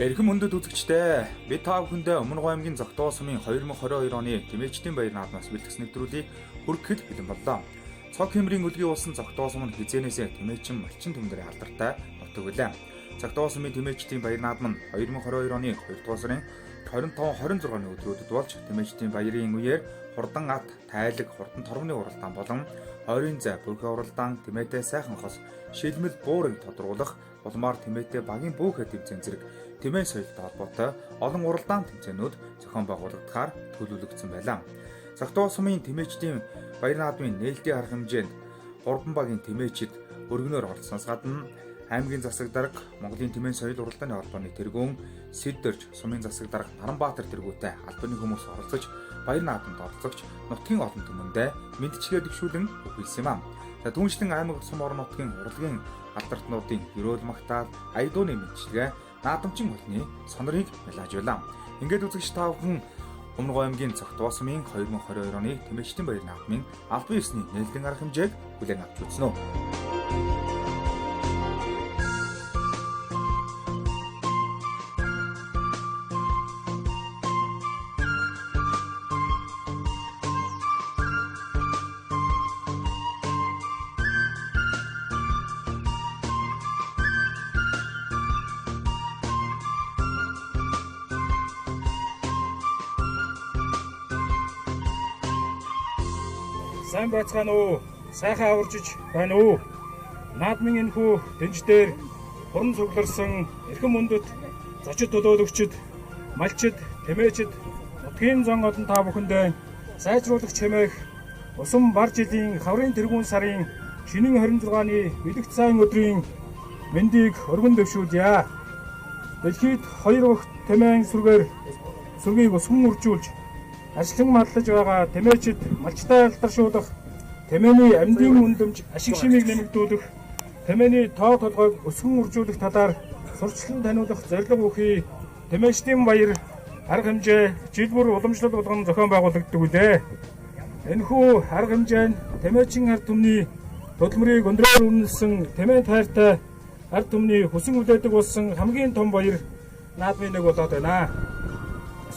Эрхэм мөндөд үзэгчдээ бид та бүхэндээ Өмнөг аймгийн Зогтоо сумын 2022 оны Тэмээлчдийн баяр наадмаас бэлтгэс нэвтрүүлгийг хүргэхэд бэлэн боллоо. Цог хэмрийн өлгийн улсын Зогтоо сум нь хизээнээсээ тэмээчин малчин төмдөрийн алдартай нутаг билээ. Зогтоо сумын Тэмээлчдийн баяр наадам нь 2022 оны 2 дугаар сарын 25-26-ны өдрүүдэд болж Тэмээлчдийн баярын үеэр хурдан ат, тайлаг, хурдан торгоны уралдаан болон ойрын зай, бүхий уралдаан, тэмээтэй сайхан хос, шилмэл буурыг тодруулах улмаар тэмээтэй багийн бөөхөд тэмцээн зэрэг тэмээн соёлтой холбоотой олон уралдаан тэмцээнүүд зохион байгуулагдахаар төлөвлөгдсөн байлаа. Зогтоо сумын Тэмээлчдийн баяр наадмын нээлтийн арга хэмжээнд 3 багийн тэмээчид өргөнөөр оролцсноос гадна аймгийн засаг дарга, Монголын тэмээн соёл уралдааны холбооны тэргүүн Сэддэрж, сумын засаг дарга Наранбаатар тэргүүтэй албаны хүмүүс оролцож баяр наадамд оролцогч нутгийн олон түмэндээ мэдчилгээ дэвшүүлэн өгүүлсэн юм. Түүнчлэн аймаг сум орон нутгийн урлагийн алдартнуудын ерөөл магтаал, аядууны мэдчилгээ наадамчин болны сонорыг мэлаажуулаа. Ингээд үзэгч та бүхэн Өмнөг аймгийн Зогтоо сумын 2022 оны Тэмээлчдийн баяр наадмын албан ёсны нээлтийн арга хэмжээг хүлээн авч үзнэ үү? Сайн байцгаана уу? Сайхан аваржиж байна уу? Наадмын энэхүү дэнж дээр хуран цугларсан эрхэм мөндөд зочид төлөөлөгчд, малчид, тэмээчид, нутгийн зан олон та бүхэндээ сайжруулах чимээх усам бар жилийн хаврын тэргүүн сарын шинийн 26-ны бэлэгт сайн өдрийн мэндийг өргөн дэвшүүлье. Дэлхийд 2 багт тэмээн сүргийг усган үржүүлж ажлан марлаж байгаа тэмээчид малчтай алдаршуулах, тэмээний амьдын үндэмж ашиг шимийг нэмэгдүүлэх, тэмээний тоо толгойг өсгөн үржүүлэх талаар сурчлан таниулах зорилго бүхий Тэмээлчдийн баяр арга хэмжээ жил бүр уламжлал болгон зохион байгуулагддаг үлээ. Энэхүү арга хэмжээ нь тэмээчин ард түмний хөдөлмөрийг өндрөөр үнэлсэн тэмээн тайртай ард түмний хүсэн үлээдэг болсон хамгийн том баяр наадмын нэг болоод байна.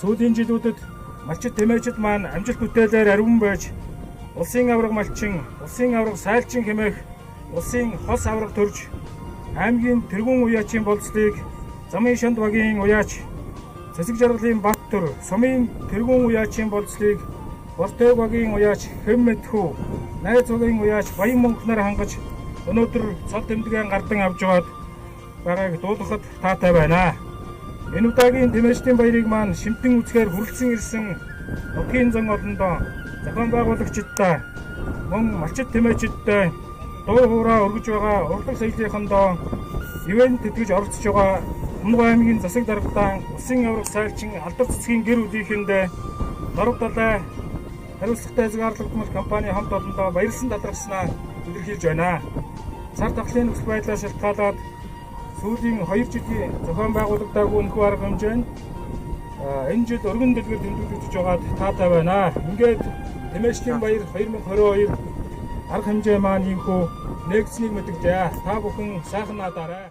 Сүүлийн жилүүдэд малчид тэмээчид маань амжилт бүтээлээр арвин байж улсын авраг малчин, улсын авраг сайлчин хэмээх улсын хос авраг төрж аймгийн тэргүүн уяачийн болцлыг замын шанд багийн уяач, цэцэг жаргалын Баттөр, сумын тэргүүн уяачийн болцлыг Бортойг багийн уяач Хэммэтхүү, найз багийн уяач Баян Монголноор хангаж өнөөдөр цол тэмдгэн гардан авч байгааг дуулахад таатай байна. Энэ удаагийн Тэмээлчдийн баярыг маань шимтэн үзэхээр хүрэлцэн ирсэн нутгийн зан олондоо зохион байгуулагчдаа, мөн малчид тэмээчидтэй дуу хуураа өргөж байгаа урлаг соёлынхондоо ивент тэтгэж оролцож байгаа Өмнөг аймгийн засаг даргатаа улсын авраг сайлчин алдар цэцгийн гэр бүлийнхэндээ дорог далай хариуцлагатай хязгаарлагдмал компани хамт олондоо баярлсан талархснаа илэрхийлж байна. Цар тахлын нөхцөл байдлаас шалтгаалаад сүүлийн 2 жилийн зохион байгуулагдаагүй энэхүү арга хэмжээ нь энэ жил өргөн дэлгэр тэмдэглэж байгаад таатай байна. Ингээд Тэмээлчдийн баяр 2022 арга хэмжээ маань ийхүү нэгдсэнийг мэдгэжээ. Та бүхэн сайхан наадаарай.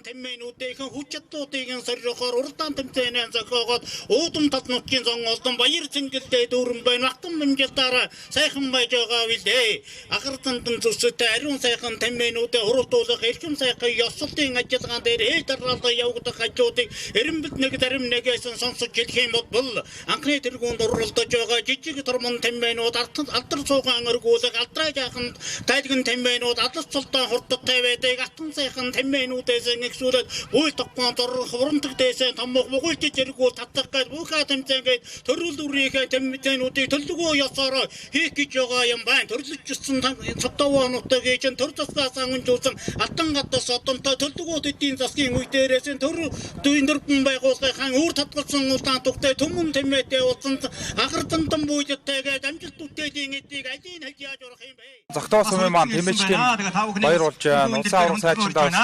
Тэмээнүүдийн хүчтэйгийн сорилгоор уралдаан тэмцээнээ зохиогоод уудам тал нутгийн зан олдон баяр цэнгэлдээ дүүрэн байна. Ахтан мэмжэлдаараа сайхан байж байгаа билээ. Ахар цандан зүсэтэй ариун сайхан тэмээнүүдэд хурууттуулах эрхэм сайхан ёслолтын ажиллагаан дээр хэл дараалал явагдах хажуудыг эренбэл нэг зарим нэгээс сонсож хэлэх юм бол анхны тэргуунд уралдаж байгаа жижиг тормон тэмээнүүд алдар цуугаан өргүүлэх алдраа жааханд тайлгын тэмээнүүд алдар цолтой хурдтай байдаг. Ахтан сайхан тэмээнүүдээс бэлгсүүлээд буйл тогтмон дорох хурамдаг дэсэн томох могулт зэрэгүүл татах гэж бүх хатамцангээд төрөл үрийнхээ тэмцээнүүдийг төлөвлөгөө ёсоор хийх гэж байгаа юм байна. Төрлөжсөн цогтовоонуудтай гэж төр засгаас ангажуулсан алтан гадаас одонтой төлөвлөгөөд эдийн засгийн үе дээрээс төр дөрвөн байгууллагын үр татгалсан улаан тухтай төмөн тэмээтэй болсон агар дандан буйдтайгээд амжилт үтээлийн эдийг алийг хаж яаж урах юм бэ? Зогтоо сумын маань тэмээчдийн баяр болж байна. Улсын аврах сайчдаас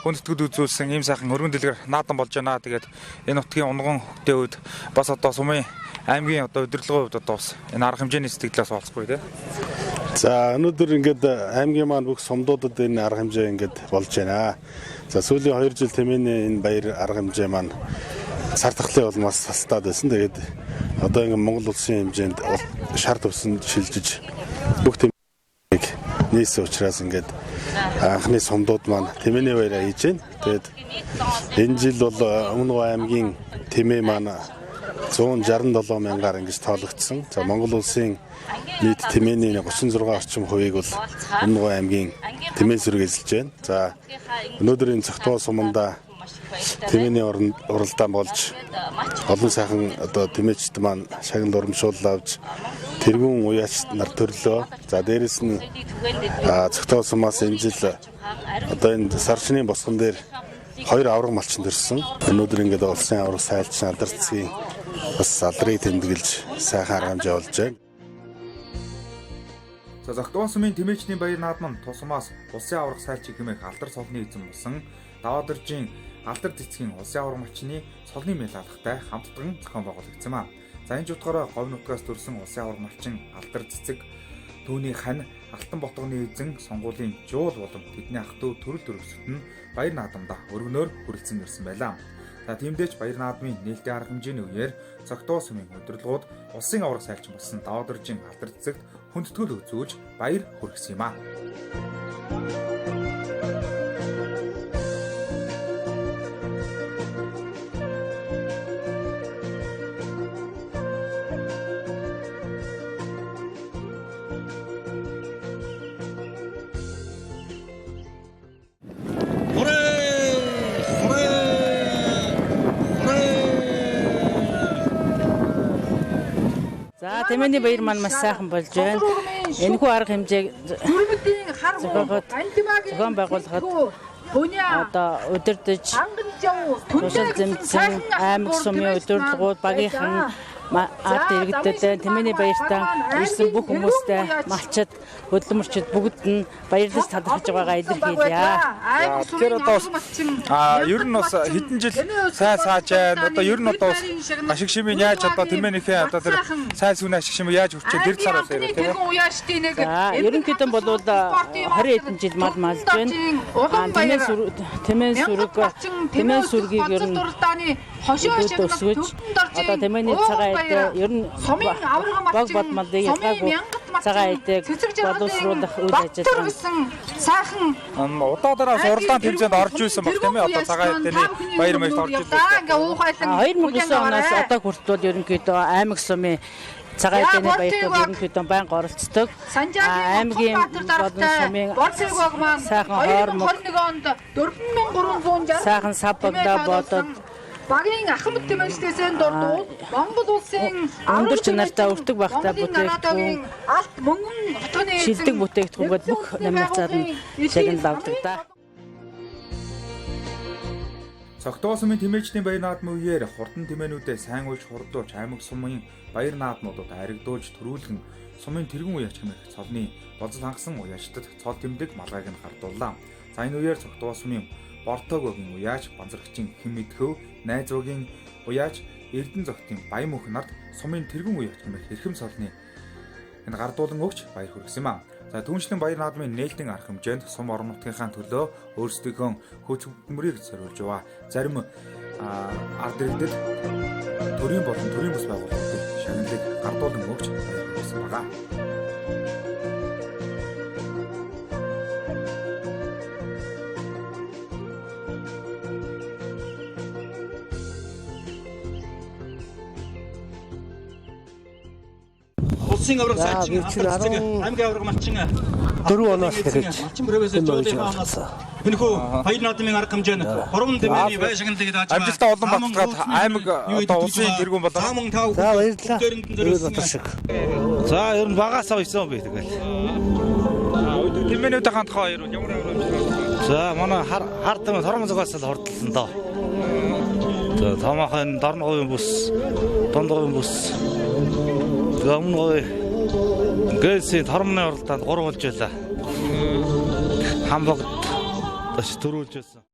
хүндэтгэд үзүүлсэн ийм сайхан өргөн дэлгэр наадан болж байна. Тэгээд энэ нутгийн унган хөвгтэй үед бас одоо сумын аймгийн одоо удирдлагын хувьд одоо бас энэ арга хэмжээний сэтгэлээс олцгүй тийм. За өнөөдөр ингээд аймгийн маань бүх сумдуудад энэ арга хэмжээ ингээд болж байна. За сүүлийн 2 жил тэмээний энэ баяр арга хэмжээ маань сар тахлын улмаас тастаад байсан. Тэгээд одоо ингээд Монгол улсын хэмжээнд шар төвсөн шилжиж бүх тэмээг нийлсэн учраас ингээд анхны сумдууд маань тэмээний баяраа хийж байна. Тэгээд энэ жил бол Өмнөг аймгийн тэмээ маань 167 мянгаар ингэж тоологдсон. За Монгол улсын нийт тэмээний 36 орчим хувийг бол Өмнөг аймгийн тэмээ сүрэг эзэлж байна. За өнөөдрийн цогтоо суманда тэмээний уралдаан болж олон сайхан одоо тэмээчд маань шагнал урамшуул авч тэргүүн уяач нар төрлөө. За дээрэс нь цогтоо сумаас энэ жил одоо энэ сарчны босгон дээр 2 авраг малчин төрсөн. Өнөөдөр ингээд улсын авраг сайлч алдар цэцгийн бас алдрыг тэмдэглэж сайхан арга хэмжээ болж байна. За Зогтоо сумын тэмээчдийн баяр наадам нь тусмаас улсын аврах сайлчиг хэмээх алдар цолны эзэн болсон Даваадэржийн алдар цэцгийн улсын аврах малчны цолны мэлалхтай хамтдан зохион байгуулагдсан маа. За энэ жутгаараа говь нутгаас төрсэн улсын аврах малчин алдар цэцэг түүний хань Алтан ботгоны эзэн сонгуулийн жуул болон тэдний ах トゥ төрөл төрөсөд нь баяр наадамда өргөнөөр хүрэлцэн ирсэн байлаа. За тиймдээч баяр наадмын нээлттэй арга хэмжээний үеэр Зогтоо сумын удирдлагууд улсын аврах сайлчин болсон Даваадэржийн алдар цэцэгт хүндэтгэл үзүүлж баяр хүргэсэн юм аа. За тэмээний баяр маань маш сайхан болж байна. Энэхүү арга хэмжээг зохион байгуулахад одоо удирдах тушаал зэмцэн аймаг сумын удирдлагууд багийнхан ард иргэдэд тэмээний баяртаа ирсэн бүх хүмүүстээ малчид хөдөлмөрчид бүгд нь баярлаж талархаж байгаагаа илэрхийлье. Тэгэхээр одоо ер нь бас хэдэн жил сайн саажаа одоо ер нь одоо ашиг шимийн яаж одоо тэмээнийхээ одоо тэр сайн сүнэ ашиг шимээ яаж хүрчээ дэр цаар болоо тийм ээ. За ерөнхийдөө бол 20 хэдэн жил мал малж байна. Тэмээн сүргийг ер нь өсгөж одоо тэмээний цагаан ер нь баг бодмалыг ялгаагүй цагаан эдэг боловсруулах үйл ажиллагаа сайхан удаадараас уралдаан тэмцээнд орж ирсэн баг тийм ээ. Одоо цагаан эдэний баяр маяг орж ирсэн. 2009 оноос одоо хүртэл ерөнхийдөө аймаг сумын цагаан эдэний баяртууд ерөнхийдөө байнга оролцдог. Аймгийн болон сумын сайхан хоормог 4360 сайхан саббагда бодод багийн ахмад тэмээлчдээс дурдвал Монгол улсын өндөр чанартай өртөг багтаа бүтээгдэхүүн алт мөнгөн хотгоны шилдэг бүтээгдэхүүнүүд бүх номинацаар нь шагнал авдаг да. Зогтоо сумын тэмээчдийн баяр наадмын үеэр хурдан тэмээнүүдэд сайн уйж хурдуулж аймаг сумын баяр наадмуудад харигдуулж төрүүлэн сумын тэргүүн уяач хэмээх цолны болзол хангасан уяачдад цол тэмдэг малгайг нь хардууллаа. За энэ үеэр Зогтоо сумын Бортогогийн уяач, Банзарагчийн Хэн Мэдхөв, Найзуугийн уяач, Эрдэнэ зогтын Баян мөнх нарт сумын тэргүүн уяач хэмээх эрхэм цолны энэ гардуулан өгч баяр хүргэсэн юм аа. За түүнчлэн баяр наадмын нээлтийн арга хэмжээнд сум орон нутгийнхаа төлөө өөрсдийнхөө хөч хөдөлмөрийг зориулж яваа. Зарим ард иргэдэд төрийн болон төрийн бус байгууллагуудын шагналыг гардуулан өгч баяр хүргэсэн байгаа. Улсын авраг сайчин аймгийн авраг малчин 4 оноос хэрэг Малчин профессор Жодихоноос энэхүү баяр наадмын арга хэмжээнд 3 тэмээний байшин тэгээд Амжилттай олон баталгаад аймаг одоо улсын тэргүүн болоо. за баярлалаа. Батар шиг. За ер нь багасаа үйсэн би тэгэл. Тэмээнүүд хандхаа хоёр ямар За манай хардсан торон зогоос л хордлсон доо. За томоохон дорногын бүс, дундгын бүс. Өмнөгүй гээсийн тормны оролдоонд 3 болж байлаа. Хамбогд бас төрүүлж байсан.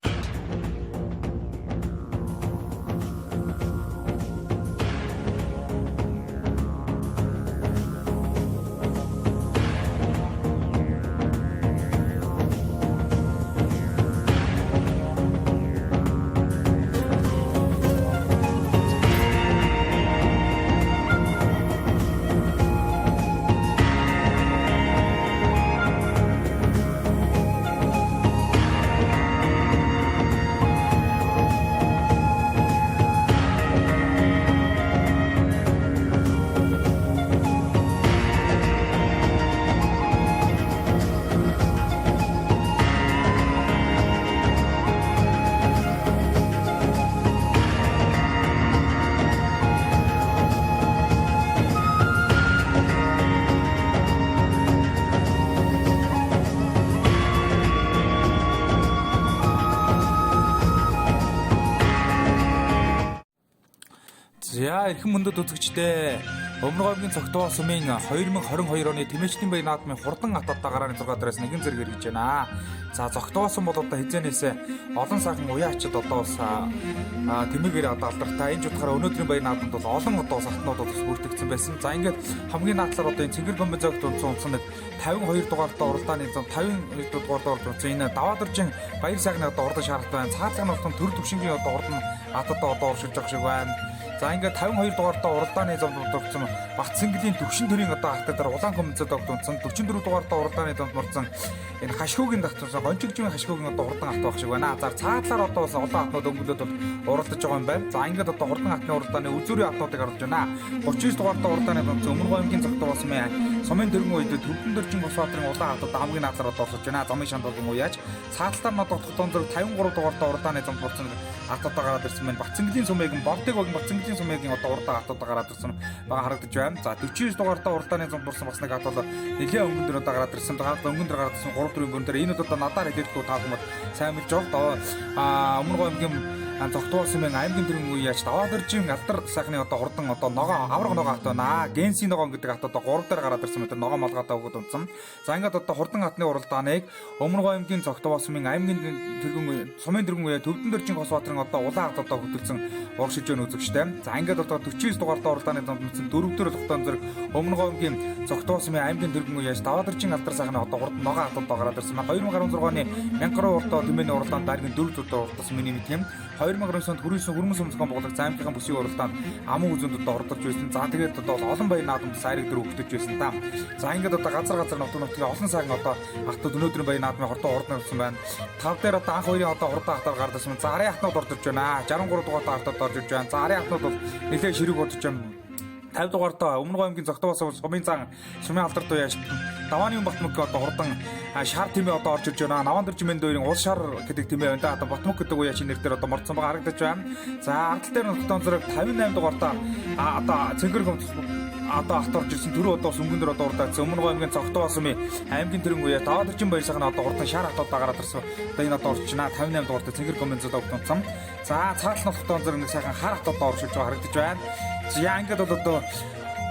За эрхэм мөндөд үзэгчдээ Өмнө говьгийн цогтоо сумын 2022 оны Тэмээчдийн баяр наадмын хурдан аталтаа гарааны 6 дараас нэгэн зэрэг хэрэгжиж байна. За цогтоо сум бол одоо хизээнээс олон сайхан уяачид одоо бас тэмээгээр одоо алдартай. Энэ ч утгаараа өнөөдрийн баяр наадмад бол олон одоо сахтнууд бас бүртгэгдсэн байсан. За ингээд хамгийн наадлаар одоо энэ Цэнгэр гомбын зогт унсан нэг 52 дугаартаа уралдааны 52 дугаартаа уралдаан энэ даваадоржин баяр сайхны одоо урдан шаардлагатай байна. Цаатлагын уртан төр төвшингийн одоо урдан аталтаа одоо оршиж байгаа шиг байна. За ингээд 52 дугаартаа уралдааны зам дурдсан Батцэнгэлийн төвшин төрийн одоо хатгаар улаан комцод огтонцсон 44 дугаартаа уралдааны замд морцсон энэ хашгуугийн дагтсан гончигжийн хашгуугийн одоо урдан авт байх шиг байна. За цаатлаар одоо бас олон хатнууд өнгөлөд уралдаж байгаа юм байна. За ингээд одоо хурдан хатны уралдааны үзүүрийн хатнуудыг харуулж байна. 39 дугаартаа уралдааны замд Өмнө говьгийн цогт болсон сумын дөрвөн үед Төвдөн дөржин Босбаатарын улаан хатад хамгийн наадлаар одоо орсож байна. Замын шандалгийн уяаж цаатлаар нод тогтоон зэрэг 53 дугаартаа уралдааны замд морцсон хатуудаа гараад ирсэн байна. Батцэнгэлийн сумын Бовдыг богийн Батцэнгэлийн сумын одоо уралдаан хатуудаа гараад ирсэн байгаа харагдаж байна. За 49 дугаартаа уралдааны замд морсон бас нэг хат бол нэлээд өнгөн дээр одоо гараад ирсэн. Өнгөн дээр гараад ирсэн 3-4 өнгөн дээр энэ одоо надаар хэлэхгүй таалмад сайн мэдж байгаа. Өмнө говьгийн цогтуулсан мэн аймгийн төрийн үеяч даваадоржин алдар сайхны одоо хурдан одоо ногоо авраг ногоо хат байна. Генсийн ногоо гэдэг хат одоо 3 дээр гараад ирсэн мэт ногоо малгайтай өгöd унтсан. За ингээд одоо хурдан хатны уралдааныг Өмнө говьгийн цогтуулсан мэн аймгийн төрийн сумын төрийн үеэ Төвдөн дөржин Босбаатарын одоо улаан хат одоо хөтөлсөн урагшиж өгнө үзэгчтэй. За ингээд одоо 49 дугаартаа уралдааны замд мөцсөн 4 дээр тогтоон зэрэг Өмнө говьгийн цогтуулсан мэн аймгийн төрийн үеяч даваадоржин алдар сайхны одоо хурдан ногоо хат одоо гараад ирсэн. 2016 оны 1000 гаруй уртаа тэмээний уралдаанд даргийн 4 удаа уртсан миний мэд юм. 2009 онд хүрээсэн хөрмөс өмсгөн боглог займтлагын бүсийн уралдаанд амун үзэнд одоо ордорж байсан. За тэгээд одоо олон баяр наадамд сайраг дөр өгдөж байсан та. За ингээд одоо газар нутгийн олон сайхан одоо хатууд өнөөдрийн баяр наадмын хурдан урдна болсон байна. Тав дээр одоо анх хоёрын одоо хурдан хатаар гардаг юм. За арын хатнууд ордорж байна. 63 дугаартаа хатууд орж ирж байна. За арын хатнууд бол нэлээд ширэг бодож байна. 50 дугаартаа Өмнө говьгийн цогтоос сумын зан сумын алдарт уяаш давааны Батмөг одоо хурдан шар тэмээ одоо орж ирж байна. Наван дөржин мэнд хоёрын уул шар гэдэг тэмээ байна. Одоо Батмөг гэдэг уяаш нэр дээр одоо морцсон байгаа харагдаж байна. За ардтал дээр нутгийн зэрэг 58 дугаартаа одоо Цэнгэр гомц одоо ахтарж ирсэн түрүү одоо өнгөн дээр одоо урдаагсан Өмнө говьгийн цогтоос сумын аймгийн төрийн үеэ даваадоржин баяр сайхны одоо хурдан шар хатууд гараад ирсэн. Одоо энэ одоо орж байна. 58 дугаартаа Цэнгэр гомцод огтонцсон. За цаатлын нутгийн зэрэг нэг сайхан хар хатууд орж ирж байгаа харагдаж байна. За ингээд одоо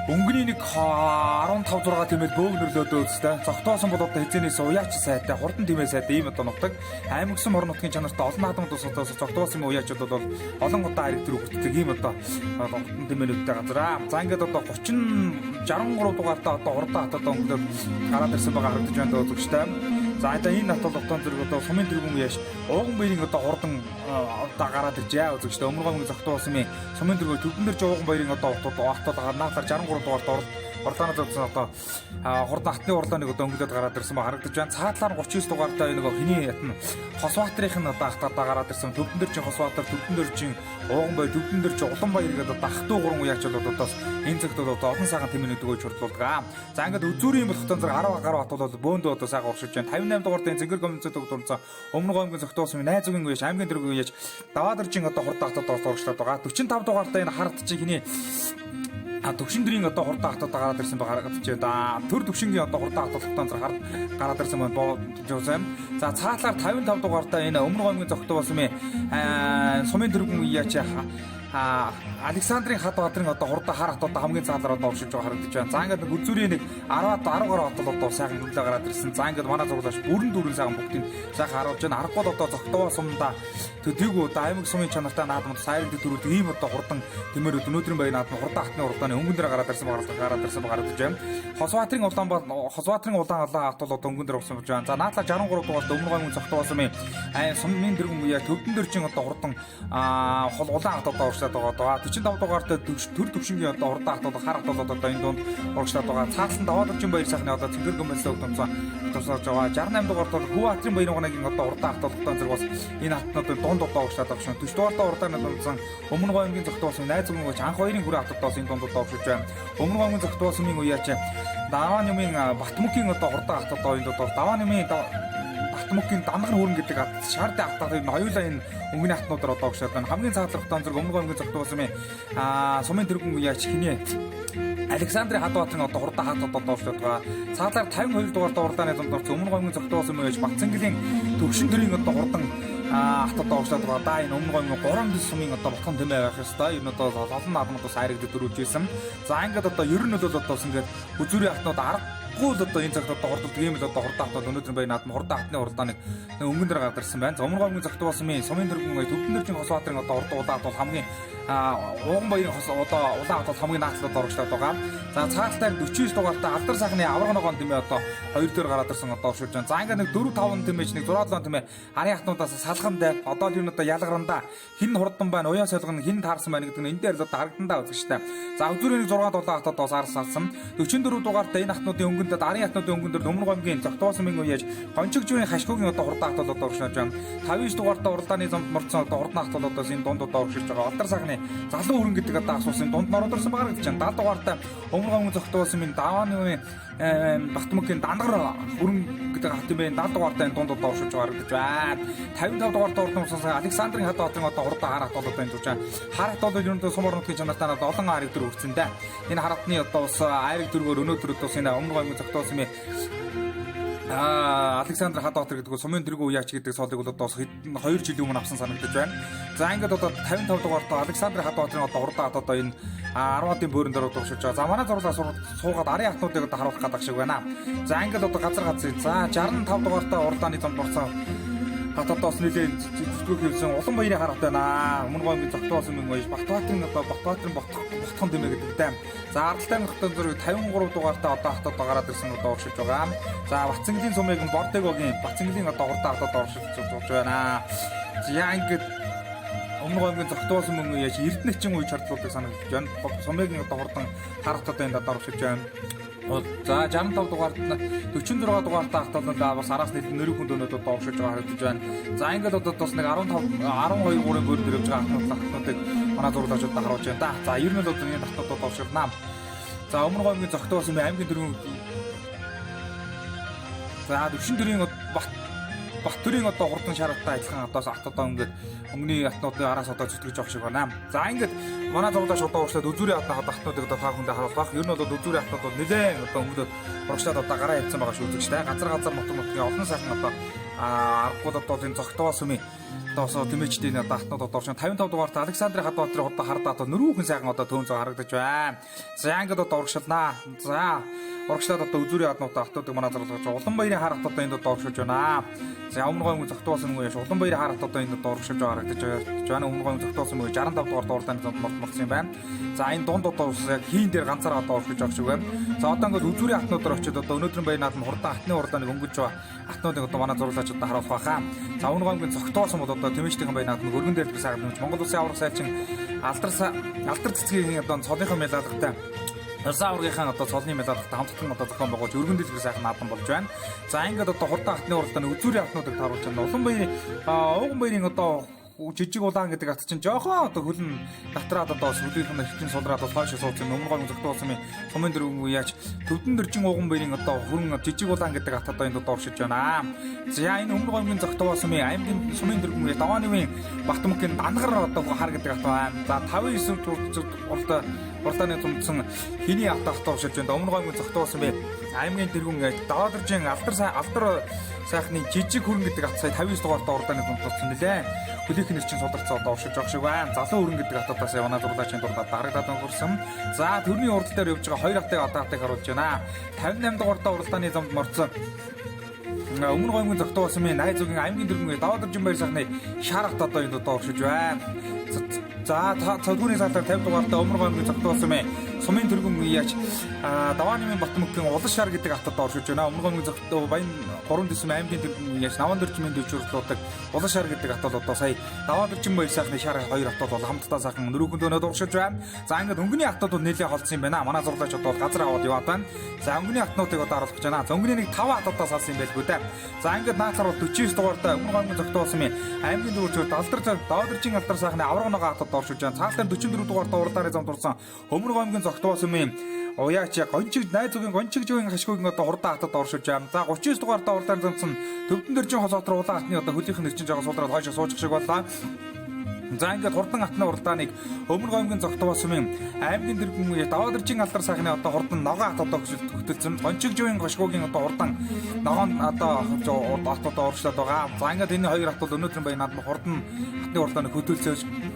өнгөний нэг 15 6 тэмээд бөөгнөрлөөд үзтэй. Цогтоосон бол одоо хизээнээс уяач сайтай, хурдан тэмээ сайтай ийм одоо нутаг. Аймагсан орон нутгийн чанартай олон наадамд усуудаас цогтоосон уяачууд бол олон удаа хариг төр өгдөг ийм одоо хурдан тэмээнүүдтэй газар. За ингээд одоо 63 дугаартаа одоо хурдан хатад өнгөлөд гараад ирсэн байгаа харагдаж байна даа үзэгчтэй. За одоо энэ хат бол тогтоон зэрэг одоо сумын тэргүүн яаш ууган баярын одоо хурдан одоо гараад иржээ үзэгчтэй. Өмнө говьгийн цогтоосон сумын тэргүүн Төвдөн дөржин ууган баярын одоо хатууд наадлаар 63 дугаартаа уралдаанаас үзсэн одоо хурдан хатны уралдааныг одоо өнгөлөд гараад ирсэн ба харагдаж байна. Цаатлаар 39 дугаартай нөгөө хиний ятна Хосбаатарын одоо ахтаа гараад ирсэн. Төвдөнөржин Хосбаатар, Төвдөнөржин Ууганбай, Төвдөнөржин Улаанбаяр гэдэг одоо ахтуу гурван уяач бол одоо энэ цагт бол одоо олон сайхан тэмээнүүд өгөөж хурдлуулдаг. За ингээд үзүүрийн болохтон зэрэг 10 гаруй хат бол бөөндөө одоо сайхан уршиж байна. 58 дугаартай Зэнгэр гомцод тогтворсон Өмнө Гомгийн зогтоосон найз үгийн уяач аймгийн дэрэг уяач Даваадэржин одоо хурдан хатад орчлоод байгаа. 45 дугаартай энэ харт чинь хиний төвшин дэрийн одоо хурдан хатад гараад ирсэн байгаа гаргаж байна. Төр төвшингийн одоо хурдан хатад тогтоон зэрэг хард гараад ирсэн байна. Жозем. За цаатлаар 55 дугаартай энэ Өмнө Гомгийн зогтоосон сумын дэрэг уяач Александрийн хад баатрын одоо хурдан хар хат одоо хамгийн цаалаар одоо оршиж байгаа харагдаж байна. За ингээд үзүүрийн нэг 10 гаруй хат одоо сайхан хөлөө гараад ирсэн. За ингээд манай зурглаач бүрэн дүүрэн сайхан бүгдийг сайхан харуулж байна. Харахгүй одоо зогтоо сумда төдийгүй одоо аймаг сумын чанартай наадмад сайрын төрүүд ийм одоо хурдан тэмээрүүд өнөөдрийн баян наадмад хурдан хатны уралдааны өнгөн дээр гараад ирсэн гарагдаж байна. Хосбаатарын Хосбаатарын улаан хат бол одоо өнгөн дээр орсон болж байна. За наадлаа 63 дугаарт Өмнө Гомгийн зогтоо сумын сумын дэргэн уяа Төвдөнөржин одоо хурдан улаан хат одоо оршлаад байгаа. 45 дугаартай төр төвшингийн одоо хурдан хат одоо хар хат бол одоо энэ донд оршлаад байгаа. Цаатлан Даваадэржин баяр сайхны одоо Цэнгэр гомцоо томцоо тусаж байгаа. 68 дугаарт бол Хөвбаатарын баяр угаагийн одоо хурдан хат тогтоон зэрэг бас энэ хатнууд донд одоо оршлаад байгаа шин. 40 дугаартай хурдааны томцоо Өмнө Гомгийн зогтоосон найз үгийн уяач анх хоёрын хүрээ хатад энэ донд одоо оршиж байна. Өмнө Гомгийн зогтоосон уяач Даваанымын Батмөкийн одоо хурдан хат одоо энэ одоо Даваанымын Батмөкийн Дангар хүрэн гэдэг шаардын хатад энэ хоёулаа энэ өнгөний хатнуудаар одоо огшоод байна. Хамгийн цаатлах тон зэрэг Өмнө Гомгийн зогтоосон сумын дэргэн уяач хинээ Александрийн хад баатрын одоо хурдан хат одоо оршоод байгаа. Цаатлаар 52 дугаартай уралдааны донд орсон Өмнө Гомгийн зогтоосон уяач Батцэнгэлийн төвшин төрийн одоо хурдан хатад оршоод байгаа. Да энэ Өмнө Гомгийн 3 дэс сумын одоо ботхон тэмээ байх ёстой. Энэ одоо олон наадмуудаас хайрагддаг дөрвөлжсэн. За ингээд одоо ер нь бол одоо ингээд үзүүрийн хатнууд аргагүй л одоо энэ цагт одоо хордолдог юм л одоо хурдан хатнууд өнөөдөр баян наадам хурдан хатны уралдааныг өнгөн дээр гараад ирсэн байна. За Өмнө Гомгийн зогтоосон сумын дэргэн Төвдөнөржин Хосбаатарын одоо хурдан улаан бол хамгийн Ууганбаярын одоо улаан хат хамгийн наадлаад орчлоод байгаа. За цаалтаар 49 дугаартай Алдар сайхны авраг ногоон тэмээ одоо хоёр дээр гараад ирсэн одоо оршиж байна. За ингээд нэг 4 5 тэмээч нэг 6 7 тэмээ арын хатнуудаас салхандаа одоо л юу одоо ялгарандаа хин хурдан байна уяа солгон хин таарсан байна гэдэг нь энэ дээр л одоо харагдандаа үзэгчтэй. За үзүүрийн 6 7 хатад бас арсан 44 дугаартай энэ хатнуудын өнгөнд арын хатнуудын өнгөн дээр Өмнө Гомгийн зогтоосон уяаж Гончигжүүрийн хашгуугийн одоо хурдан хат одоо оршиж байна. 59 дугаартай уралдааны замд морцсон одоо хурдан хат одоо энэ дунд одоо оршиж байгаа. Алдар сайхны залуу хүрэн гэдэг одоо асуусан дунд нь ордорсон байгаа гэж байна. 70 дугаартай Өмнө Гомгийн зогтоосон Давааны Батмөкийн Дангар хүрэн гэдэг хат юм байна. 70 дугаартай дунд одоо оршиж байгаа гэж байна. 55 дугаартай уралдаан ууссан Александрийн хад баатрын одоо хурдан хар хат одоо энэ гэж байна. Хар хат бол ерөнхийдөө сум орнотын чанартай олон айраг төр үрцэн дээ. Энэ харатны одоо бас айраг төргөөр өнөөдөр одоо энэ Өмнө Гомгийн зогтоосон Александр Хадбаатар гэдэг сумын дэргэн уяач гэдэг соолыг бол одоо 2 жилийн өмнө авсан санагдаж байна. За ингээд одоо 55 дугаартай Александр Хадбаатарын одоо хурдан хат одоо энэ 10-ын бөөрөн дээр одоо оршиж байгаа. За манай зурлаа суугаад арын хатнуудыг одоо харуулах гэдэг шиг байна. За ингээд одоо газар. За 65 дугаартай уралдааны замд орсон хатадаас нэлээд зүтгэх хэлсэн улан баярын харахт байна. Өмнө Гомгийн зогтоосон уяач Батбаатарын одоо Батбаатарын ботхон тэмээ гэдэгтэй. За ардалтай хотын зэрэг 53 дугаартай одоо хатад гараад ирсэн одоо оршиж байгаа. За Батцэнгэлийн сумыг Бордегогийн Батцэнгэлийн одоо хурдан хатад оршиж байна. За ингээд Өмнө Гомгийн зогтоосон уяач Эрдэнэчин үе чардлуудыг санагдаж байна. Сумыг одоо хурдан харахтад энэ одоо оршиж байна. За 65 дугаарт 46 дугаартай хатад бас араас нийт нэрийн хүнд өнөд одоо оршиж байгаа харагдаж байна. За ингээд одоо бас нэг 12 3-ын бөөр дээр явж байгаа хатнуудыг манай зурлаачид харуулж байна да. За ер нь бол энэ хатнууд орширнаа. За Өмнө Гомгийн зогтоосон аймгийн дөрвөн за төвшин дөрвийн Баттөрийн одоо хурдан шаардтай адилхан одоо хатад ингээд өнгөний хатнуудын араас одоо зүтгэж явах шиг байна. За ингээд манай зурлаач одоо уршлаад үзүүрийн хатнуудыг одоо та хүндээ харуулах. Ер нь бол үзүүрийн хатнууд бол нэлээд одоо өнгөлөд уршлаад одоо гараа явцсан байгаа шүү үзэгчтэй. Газар мотгийн олон сайхан одоо аргууд одоо энэ зогтоосон доосоо тэмээчдийн одоо хатнууд одоо оршин 55 дугаартай Александрийн Хадбаатарын хурдан хардаа одоо нөрүүхэн сайхан одоо төөн зөө харагдаж байна. За ингээд одоо урагшилнаа. За урагшлаад одоо үзүүрийн хатнуудыг манай зурлаач улан баярын харахт одоо энд одоо оршиж байна. За Өмнө Гомгийн зогтоосон уяач улан баярын харахт одоо энд одоо оршиж байгаа харагдаж байна. Өмнө Гомгийн зогтоосон уяач 65 дугаар уралдааны зонд морцсон юм байна. За энэ дунд одоо яг хийн дээр ганцаараа одоо оршиж байгаа шиг байна. За одоо ингээд үзүүрийн хатнуудаар очиод одоо өнөөдрийн баяр наадам хурдан хатны уралдааныг өнгөж байгаа хатнуудыг одоо манай зурлаач одоо харуулах байхаа. За Өмнө Гомгийн зогтоосон бол одоо тэмээчдийн баяр наадам өргөн дээр сайхан нэмж Монгол Улсын аврах сайчин алдар цэцгийн одоо цолынхоо мэлалгатай Сааврынхаа одоо цолны медалт хамтдан одоо зохион байгуулж өргөн дэлгэр сайхан наадам болж байна. За ингээд одоо хурдан хатны уралдааны үзүүрийн хатнуудыг тааруулж байна. Улан баярын одоо жижиг улаан гэдэг ат чинь жоохон одоо хөлн гатраад одоо сүлийнх нь хөвчин сулраад бол хойш суудсан өмнө гойн зөгтөөсөн юм сумын дөрвөн яаж төвдөн дөржин уган баярын одоо хөрөн жижиг улаан гэдэг ат одоо энд оршиж байна. За энэ өмнө гойн зөгтөөсөн юм аймгийн сумын дөрвөн даваанывын Бахтмөкийн дангар одоо хар гэдэг ат байна. За 5-9 уралдааны томцсон хиний ат оршиж байна. Өмнө гойн зөгтөөсөн юм аймгийн дөрвөн даваадэржин алдар сайхны жижиг хөрөн гэдэг ат сая 59 дугаартай уралдааны томцсон нэлээ. Хүлээхэн нэрчин сударцаа одоо оршиж байгаа шиг байна. Залуу хөрөн гэдэг атаас явна дурлаачийн дурдаад дарагдаад өнгөрсөн. За төрний урд дээр явж байгаа 2 хатыг одоо хатыг харуулж байна. 58 дугаартай уралдааны замд морцсон. Өмнө гойн зөгтөөсөн юм найз үгийн аймгийн дөрвөн даваадэржин баяр сайхны шар хат одоо энд одоо оршиж байна. За цогцны сартаар 50 дугаартай өмнө гойн зөгтөөсөн юм сумын тэргүүн яач даваанымын Баттмөкийн улас шар гэдэг атад оршиж байна. Өмнө гойн зөгтөө баян 3 дэсм аймгийн тэргүүн яач наван дөржмийн дэвжүүлэлтүүд улас шар гэдэг атад одоо сая даваадэржин баяр сайхны шар 2 атад бол хамтдаа сайхан нөрөөгөнд өнөд оршиж байна. За ингээд өнгөний атад бол нэлээд холцсон юм байна. Манай зурлаач одоо газар аваад яваад байна. За өнгөний атнуудыг одоо харуулж байна. За өнгөний нэг 5 атадаас салсан юм байлгүй дээ. За ингээд наадлаар бол 49 дугаартай өмнө гойн зөгтөөсөн юм аймгийн дөрвөлжөөр даваадэржин алдар сайхны аврагнагаа атад оршиж байна. Цаалтаар 44 дугаартай уралдааны замд урсан өмнө гойн зөгтөөсөн юм Уяач гончиг найз үгийн гончиг жигийн хашгүйгийн одоо хурдан хатад оршиж байна. За 39 дугаартай уралдааны замцсан төвдөн дөржин хол хотор улаан хатны одоо хөлийнх нь нэрчин жагаа суулраад хойшоо суучих шиг боллоо. За ингээд хурдан хатны уралдааныг өмнө гойн зөгтөөсөн юм аймгийн дэргэн даваадэржин алдар сайхны одоо хурдан ногоо хат одоо хөтөлсөн гончиг жигийн хашгүйгийн одоо хурдан ногоон одоо атад оршлоод байгаа. За ингээд энэ хоёр хат бол өнөөдрийн баян наадмын хурдан хатны уралдааныг хөтөлсөн.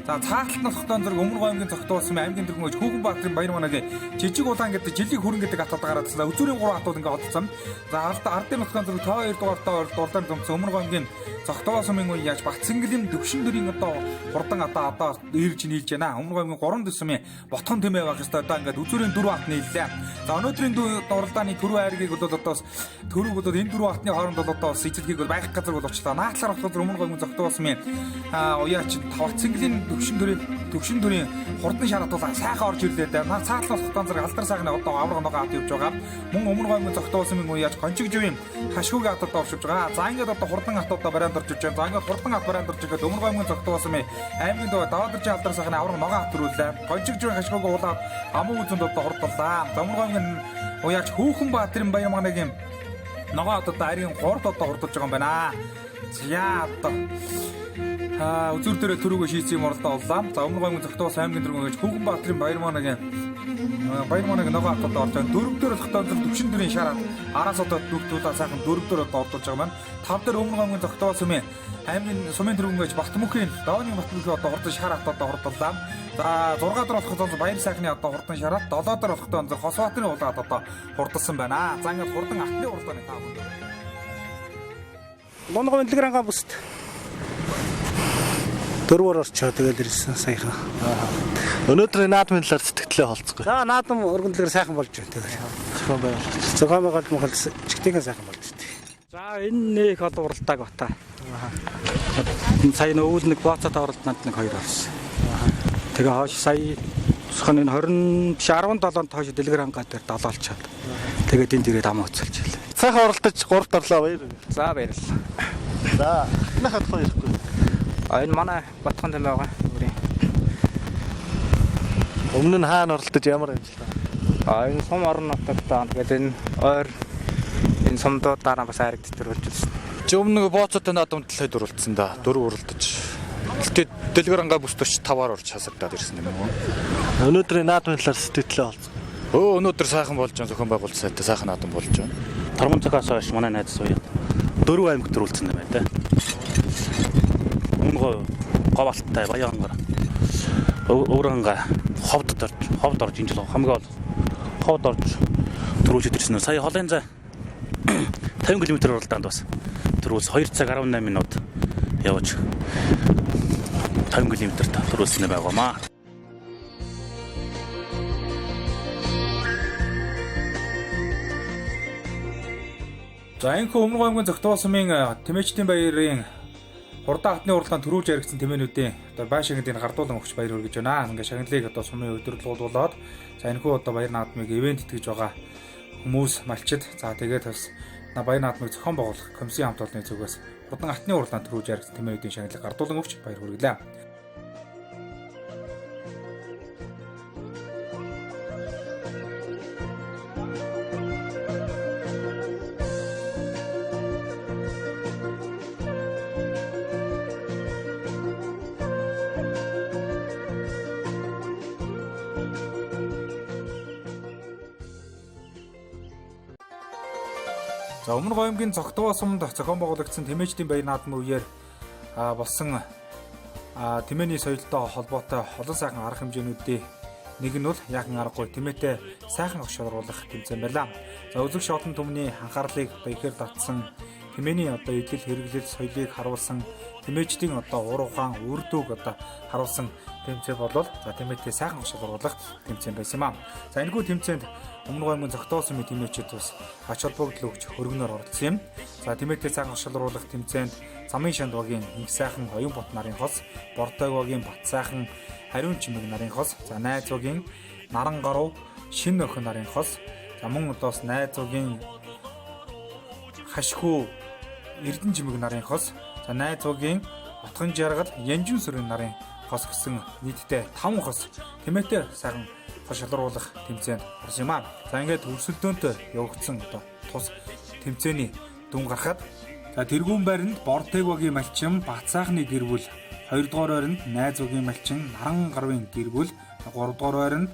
За цаалталт нохтон зэрэг өмнө гойн зөгтөөсөн аймгийн дэргэн Хүүхэн Баатрын баяр манагийн жижиг улаан гэдэг жилийн хөрөн гэдэг атад гараадсан. Үзүүрийн 3 хатууд ингээд одцсон. За ардын нохтон зэрэг 2 дугаартай уралдааны зомцсон өмнө гойн зөгтөөсөн юм яаж Бацэнглийн төвшин одоо хурдан одоо ирж нийлж байна. Өмнө гойн 3 дэсм ботхон тэмээ байх ёстой. Одоо ингээд үзүүрийн 4 хат нийллээ. За өнөөдрийн уралдааны түрүү айргийг бол одоо түрүүг бол энэ 4 хатны хооронд бол одоо эзэлхийг бол байх газар бол очлаа. Наадлаар болохоор өмнө гойн зөгтөөсөн юм уяач Бацэнглийн төвшин төрийн хурдан шарат бол сайхан орж ирлээ дээ. Наа цаатлах хотон зэрэг алдар сайхны одоо аврагнагаа хат явж байгаа. Мөн өмнө гойн зөгтөөсөн юм уяач гончиг живийн хашгүйг хатад оршиж байгаа. За ингээд одоо хурдан хат одоо барианд орж иж байгаа. За ингээд хурдан хат барианд орж игээд өмнө гойн зөгтөөсөн юм аймгийн даваадэржин алдар сайхны авраг ногоо хат төрүүлээ. Гончиг живийн хашгүйг улаад амуу үзэнд одоо хордлоо. За өмнө гойн уяач Хүүхэн Баатрын баяр манагийн ногоо хат одоо арийн 3-д одоо хордолж байгаа юм байна. За одоо үзүүр дээр төрөөгөө шийдсэн юм оролдоо боллоо. За өмнө гойн зөгтөөс аймгийн дөрвөн гэж Хүүхэн Баатрын баяр манагийн ногоо хатад орж байгаа. 4 дээр зөгтөөс төвшин төрийн шараад араас одоо дүүтүүдээ сайхан 4 дээр одоо ордуулж байгаа маань. 5 дээр өмнө гойн зөгтөөс юм аймгийн сумын дөрвөн гэж Баттмөкийн давааны Баттмөкийн одоо хурдан шар хат одоо хордууллаа. За 6 дээр болох баяр сайхны одоо хурдан шараад 7 дээр болох Хосбаатрын улаад одоо хурдалсан байна. За ингээд хурдан хатны уралдааны тав. Монгол Телеграмга бүст. Дөрвөр орчоо тэгээд ирсэн саяхан. Өнөөдрийн наадмын талаар сэтгэлээ холцгоо. За наадам өргөн дэлгэр сайхан болж байна тэгээд. Зохион байгуулалт чигтийн сайхан болж байна. За энэ нэг одоо уралдааг бата. Сая нөөл нэг бооцоод оролдоод нэг 2 орсон. Тэгээ хойш сая сухын энэ 20 17-нд хойш Телеграмга дээр 7 олчаад. Тэгээд энд ирээд ам уцалж ирлээ. Сайхан оролдож 3 дарлаа баяр. За баярлалаа. За нахад хоёрхгүй. Энэ манай Батхан тэм байгаа. Өмнө нь хаана оролдож ямар амжилтаа? Энэ сум орон нутагтаа тэгээд энэ ойр энэ сумдуудаараа бас айрагд төрүүлж ирсэн. Чи өмнө бооцоотой наадамд талхай дөрвөлдсөн да. 4 уралдаж. Гэтэ Телеграмга бүстөч 5-аар орж хасагдаад ирсэн юм уу? Өнөөдрийн наадмын талаар сэтгэлээ холцгоо. Өнөөдөр сайхан болж байгаа зохион байгуулалт сайтай сайхан наадам болж байна. Торгон цагаас хойш манай найз сууя 4 аймаг төрүүлсэн юм байна те. Өмнө говалттай Баянгар өөрөнгө ховд орж энэ жил хамгийн гол ховд орж төрүүлж ирсэн. Сая холын зай 50 км уралдаанд бас төрүүлсэн 2 цаг 18 минут явж 50 км төрүүлсэн байгаамаа. За энэ өмнө гойн зөгтөөсмын Тэмээчдийн баярын Хурдан хатны уралдаан төрүүлж яригдсан тэмээнүүдийн одоо бай шагналыг гардуулан өгч баяр хүргэж байна. Ингээ шагналыг одоо сумын өдөрлгуулад за энэхүү одоо баяр наадмыг ивент итгэж байгаа хүмүүс малчид за тэгээд бас баяр наадмыг зохион байгуулах комиссийн хамт олонны зүгээс хурдан хатны уралдаан төрүүлж яригдсан тэмээнүүдийн шагналыг гардуулан өгч баяр хүргэлээ. За өмнө гоёмгийн цогтгоо сумд зохион байгуулагдсан тэмээчдийн баяр наадмын үеэр болсон тэмээний соёлтой холбоотой олон сайхан арга хэмжээнүүдийн нэг нь бол яахан аргагүй тэмээтэй сайхан огшруулах тэмцээн байлаа. За үзэгч олон түмний анхаарлыг одоо ихээр татсан тэмээний одоо идэл хэрэглэл соёлыг харуулсан тэмээчдийн одоо уур ухаан үр дүг одоо харуулсан тэмцээн болол за тэмээтэй сайхан огшруулах тэмцээн байсан юм аа. За энэхүү тэмцээнд өмнө гоёмгийн цогтгоо сумын тэмээчид бас ач холбогдол өгч хөргөнөөр оролцсон юм. За тэмээтэй сайхан огшруулах тэмцээнд Замын Шанд багийн Инх сайхан Оюн бот нарын хос, Бордог багийн Бат сайхан Хариун чимэг нарын хос, за Найз багийн Наран гаруй Шин охин нарын хос, за мөн одоос Найз багийн Хашхүү Эрдэн чимэг нарын хос, за Найз багийн Отгон жаргал Янжин сүрэн нарын хос гэсэн нийтдээ 5 хос тэмээтэй сайхан шалруулах тэмцээнд орсон юм аа. За ингээд өрсөлдөөнтэй явагдсан одоо тус тэмцээний дүн гарахад за тэргүүн байранд Бортэг багийн малчин Бат сайхны гэр бүл, 2 дугаар байранд Найз багийн малчин Наран гарвын гэр бүл, 3 дугаар байранд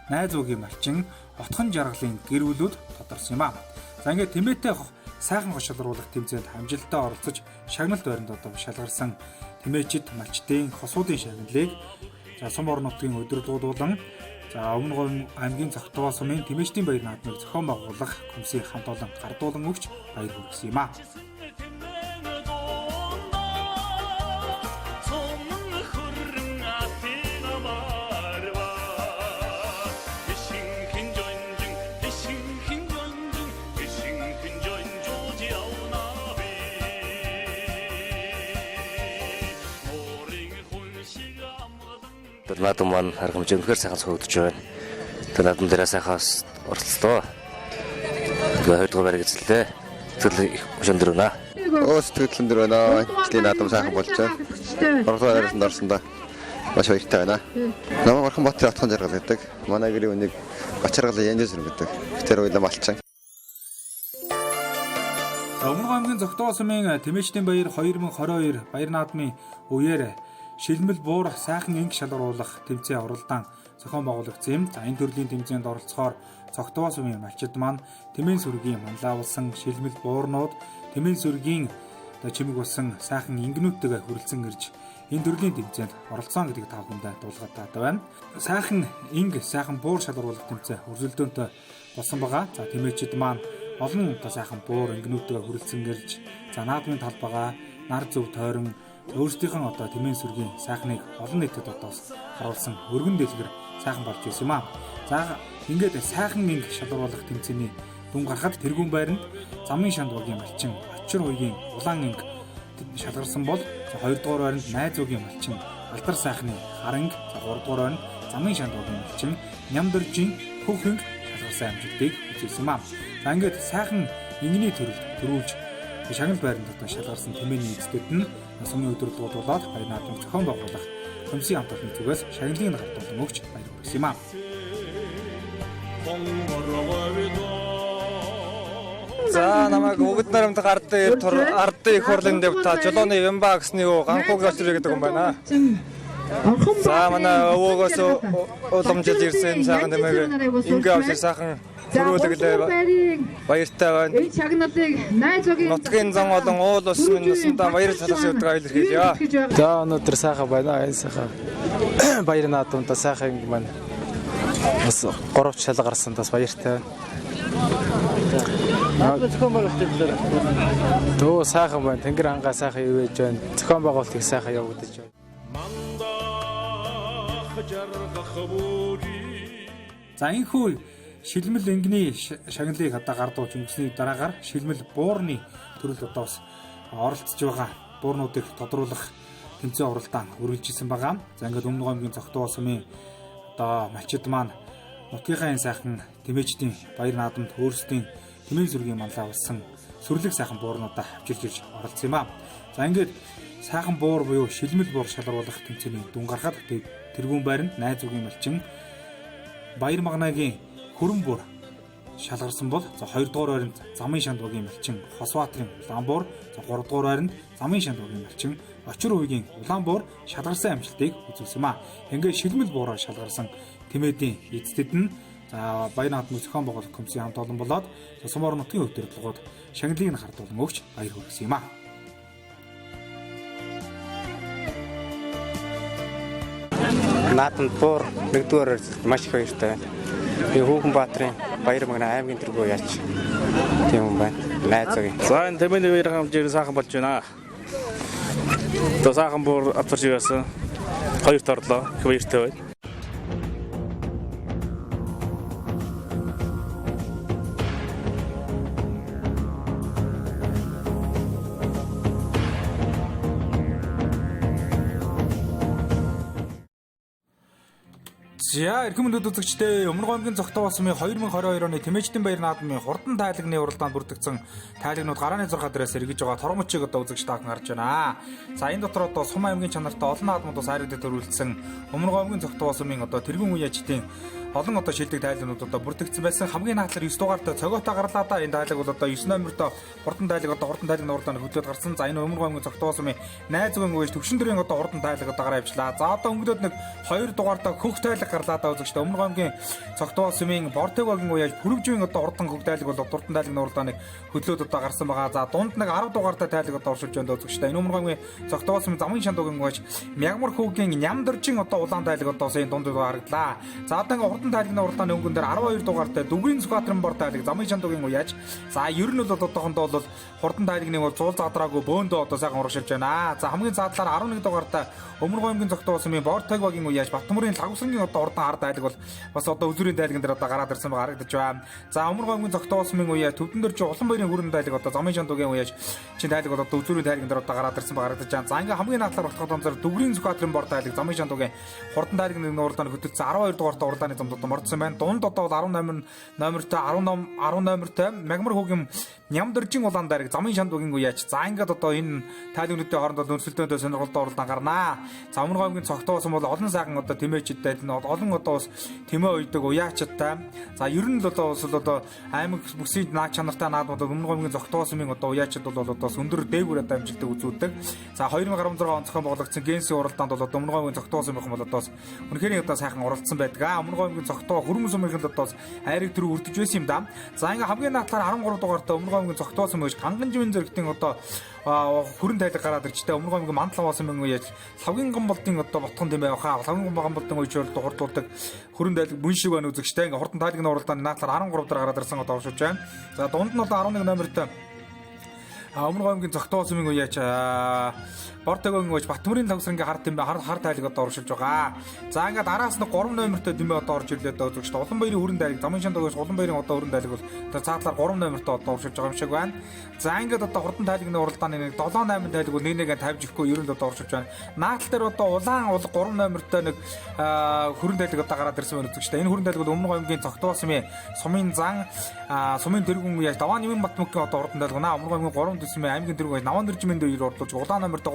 Найз багийн малчин Отхон жаргалын гэр бүлүүд тодорсон юм аа. За ингээд тэмээтэй сайхан шалруулах тэмцээнд амжилттай оролцож шагналт байранд одоо шалгарсан тэмээчид малчдын хосуудын шагналыг за сум орон нутгийн өдөрлгуулан за өмнө гоём аймгийн цогтгоо сумын тэмээчдийн баяр наадмыг зохион байгуулах комиссийн хамт олон гардуулан өгч баяр хүргэсэн юм аа. Наадам маань арга хэмжээ үнэхээр сайхан цогцолж байна. Тэр наадам дээр сайхаас оролцлоо. Тэгээд 2 дугаар байрыг эзэллээ. Тэгэл их өшөндөр байна. Сэтгэл өндөр байна. Жилийн наадам сайхан болж байна. 3 дугаар байранд орсондоо маш баяртай байна. Намайг Орхон Баатарын Отгон жаргал гэдэг. Манай гэрийн үнийг Бачаргалын Янжин сүрэн гэдэг. Тэр уйлан малчин. Өмнө гоёмгийн цогтгоо сумын тэмээчдийн баяр 2022 баяр наадмын үеэр шилмэл буур сайхан инг шалгаруулах тэмцээн оролдоон зохион байгуулагдсан юм. За энэ төрлийн тэмцээнд оролцохоор цогтгоо сумын малчид маань тэмээн сүргийн манлайлсан шилмэл буурнууд тэмээн сүргийн чимэг болсон сайхан ингнүүдтэйгээ хүрэлцэн ирж энэ төрлийн тэмцээнд оролцсон гэдгийг та бүхэндээ дуулгаад байгаа байна. Сайхан инг сайхан буур шалгаруулах тэмцээн өрсөлдөөнтэй болсон байгаа. За тэмээчид маань олон удаа сайхан буур ингнүүдтэйгээ хүрэлцэн ирж за наадмын талбайгаа нар зөв тойрон өөрсдийнхэн одоо тэмээн сүргийн сайхныг олон нийтэд одоос харуулсан өргөн дэлгэр сайхан болж ирсэн юм аа. За ингээд сайхан инг шалгаруулах тэмцээний дүн гарахад тэргүүн байранд Замын Шанд багийн малчин Очир хуйгийн улаан инг шалгарсан бол 2 дугаар байранд Найз багийн малчин Алдар сайхны харанг, 3 дугаар байранд Замын Шанд багийн малчин Нямдэржийн хөх инг шалгарсан амжилтыг үзүүлсэн юм аа. За ингээд сайхан ингний төрүүлж шагнал байранд одоо шалгарсан тэмээний эцэд нь сумын өдөрлгуулад баяр наадмыг зохион байгуулах комиссийн хамт олонны зүгээс шагналын гардуулан өгч баяр хүргэсэн юм аа. За намайг Өгд нарамд ардын их хурлын дэвта Жолооны Вимба гэсний ганхуугийн очроо гэдэг юм байна. За манай өвөөгөөс уламжилж ирсэн сайхан тэмээг ингээ авч сайхан төрүүлэглээ баяртай байна. Энэ шагналыг Найз багийн нутгийн зан олон уул ус минь баяр талаас явдаг илэрхийлье. За өнөөдөр сайхан байна. Энэ сайхан баяр наадамд сайхан инг маань бас 3 шалгарсан бас баяртай байна. Төө сайхан байна. Тэнгэр хангаа сайхан ивэж байна. Зохион байгуулалтыг сайхан явагдаж байна. За энэхүү шилмэл ингний шагналыг одоо гардуулж өнгөсний дараагаар шилмэл буурны төрөл одоо бас оролцож байгаа буурнуудыг тодруулах тэмцээн оролдоон үргэлжилсэн байгаа. За ингээд Өмнөг аймгийн Цогтуу сумын одоо малчид маань нутгийнхаа энэ сайхан тэмээчдийн баяр наадамд өөрсдийн тэмээн зургийн манлаа болсон сүрлэг сайхан буурнуудаа авчирж ирж оролцсон юм аа. За ингээд сайхан буур буюу шилмэл буур шалгаруулах тэмцээний дүн гарахад тэргүүн байранд найз үгийн малчин Баяр Магнагийн хөрөн буур шалгарсан бол за 2 дугаар байранд Замын Шандуугийн малчин Хосбаатарын улаан буур, за 3 дугаар байранд Замын Шандуугийн малчин Очир хувийн улаан буур шалгарсан амжилтыг үзүүлсэн юм аа. Ингээд шилмэл буураар шалгарсан тэмээдийн эцэд нь за Баяр наадмын зохион байгуулах комиссийн хамт олон болоод Сумбар нутгийн удирдлагууд шагналыг нь хардуулан өгч баяр хүргэсэн юм аа. Наадамд буур нэгдүгээр маш их баяртай байна. Би Хүүхэн Баатрын Баяр Магна аймгийн тэргүү яач тийм юм байна. Найзгийн. За энэ тэмээний баяр хэмжээр сайхан болж байна. То сайхан буур авчирч байсан. Хоёр торлоо. Их баяртай байна. За эрхэм мэнд үзэгчдээ Өмнөг аймгийн Цогтуу сумын 2022 оны тэмээчдийн баяр наадмын хурдан тайлагны уралдаанд бүрдэгдсэн тайлагнууд гарааны 6 дээрээс эргэж байгаа торгомчийг одоо үзэгч таах гарч байна. За энэ дотор одоо Сум аймгийн чанартай олон наадмуудаас хайрладаг төрүүлсэн Өмнөг аймгийн Цогтуу сумын одоо тэргүүн үеачдын олон одоо шилдэг тайлагнууд одоо бүрдэгдсэн байсан. Хамгийн наадлаар 9 дугаартай цогоотой гарлаа да. Энэ тайлаг бол одоо 9 номертой хурдан тайлаг одоо хурдан тайлагны уралдаанд хөтлөд гарсан. За энэ Өмнөг аймгийн Цогтуу сумын найз үгийн үеч төвшин дөрийн одоо хурдан тайлаг одоо гараа авчлаа. За одоо өнгөрөөд нэг 2 дугаартай хөх тайлаг гарлаа да үзэгчдээ. Өмнөг аймгийн Цогтуу сумын Бортеговгийн үеч Пүрвжийн одоо хурдан хөх тайлаг бол хурдан тайлагны уралдааныг хөтлөөд одоо гарсан байгаа. За дунд нэг 10 дугаартай тайлаг одоо оршуулж байна үзэгчдээ. Энэ Өмнөг аймгийн Цогтуу сумын Замын Шандуугийн үеч Мягмар хүүгийн Нямдэржин одоо улаан тайлаг одоо энэ дунд харагдлаа. За одоо ингээ хурдан тайлагны уралдааны өнгөн дээр 12 дугаартай Дүгрийн Сүхбаатарын бор тайлаг Замын Шандуугийн үеч. За ер нь бол одоохондоо бол хурдан тайлагны бол зуул задраагүй бөөндөө одоо сайхан урагшилж байна. За хамгийн цаадлаар 11 дугаартай Өмнөг аймгийн Цогтуу сумын Бортеговгийн үеч Батмөрийн Лагусрангийн одоо хурдан хар тайлаг бол бас одоо үзүүрийн тайлагн дээр одоо гараад ирсэн байгаа харагдаж байна. За Өмнөг аймгийн Цогтуу сумын үеч Төвдөн дөрж Улаанбаярын хүрэн тайлаг одоо Замын Шандуугийн үеч чин тайлаг бол одоо үзүүрийн тайлагн дээр одоо гараад ирсэн байгаа харагдаж байна. За ингээ хамгийн наадлаар болох томцоор Дүгрийн Сүхбаатарын бор тайлаг Замын Шандуугийн хурдан тайлагны уралдаанд хөтлөсөн 12 дугаартай уралдааны замд одоо мордсон байна. Дунд одоо 18 номертой 10 номертой Мягмар хүүгийн Нямдэржин улаан дайраг Замын Шандуугийн үеч. За ингээд одоо энэ тайлагнуудын хооронд бол өрсөлдөөндөө сонирхолтой уралдаан гарнаа. За Өмнөг аймгийн Цогтуу сум бол олон сайхан одоо тэмээчдтэй олон одоо бас тэмээ ойдог уяачтай. За ер нь л одоо одоо аймаг бүсийн наад чанартай наадмууд Өмнөг аймгийн Цогтуу сумын одоо уяачд бол одоо өндөр дээгүүр одоо амжилтыг үзүүлдэг. За 2016 он зохион байгуулагдсан Генси уралдаанд бол одоо Өмнөг аймгийн Цогтуу сумын бол одоо үнэхээр одоо сайхан оролцсон байдаг. Өмнөг аймгийн Цогтуу хөрмөн сумын одоо айрыг төрөв үрдэж байсан юм да. За ингээ хамгийн наадлаар 13 дугаартай Өмнөг аймгийн Цогтуу сум гэж Ганган живийн зэрэгтийн одоо хүрэн тайлаг гараад ирчтэй. Өмнөг аймгийн Мандлав сумын үеч Лавгийн гомболтын одоо ботхон тийм байхаа. Лавгийн гомболтын үеч хурдуулдаг хүрэн тайлаг бүн шиг байна үзэгчтэй. Ингээ хурдан тайлагны уралдаанд наадлаар 13 дараа гараад ирсэн одоо оршуулж байна. За дунд нь одоо 11 номертой Өмнөг аймгийн Цогтуу сумын үеч Бортеговгийн үеч Батмөрийн Лагусрангийн хар тайлаг одоо оршуулж байгаа. За ингээд араас нь 3 номертой дэмээ одоо орж ирлээ одоо үзэгчтэй. Улаанбаярын хүрэн тайлаг Замын Шандуугаас Улаанбаярын одоо хүрэн тайлаг бол цаатлаар 3 номертой одоо оршуулж байгаа юм шиг байна. За ингээд одоо хурдан тайлагны уралдааны нэг 7-8 тайлаг бол нэг тавьж ихгүй ер нь одоо оршуулж байна. Наатал дээр одоо улаан 3 номертой нэг хүрэн тайлаг одоо гараад ирсэн байна үзэгчтэй. Энэ хүрэн тайлаг бол Өмнөг аймгийн Цогтуу сумын зан сумын тэргүүн үеч Даваа Нэмэн Батмөкгийн одоо хурдан тайлаг наа Өмнөг аймгийн 3 төсмийн аймгийн тэргүүн Наван Дэржмэнд дээр ордуулж улаан номертой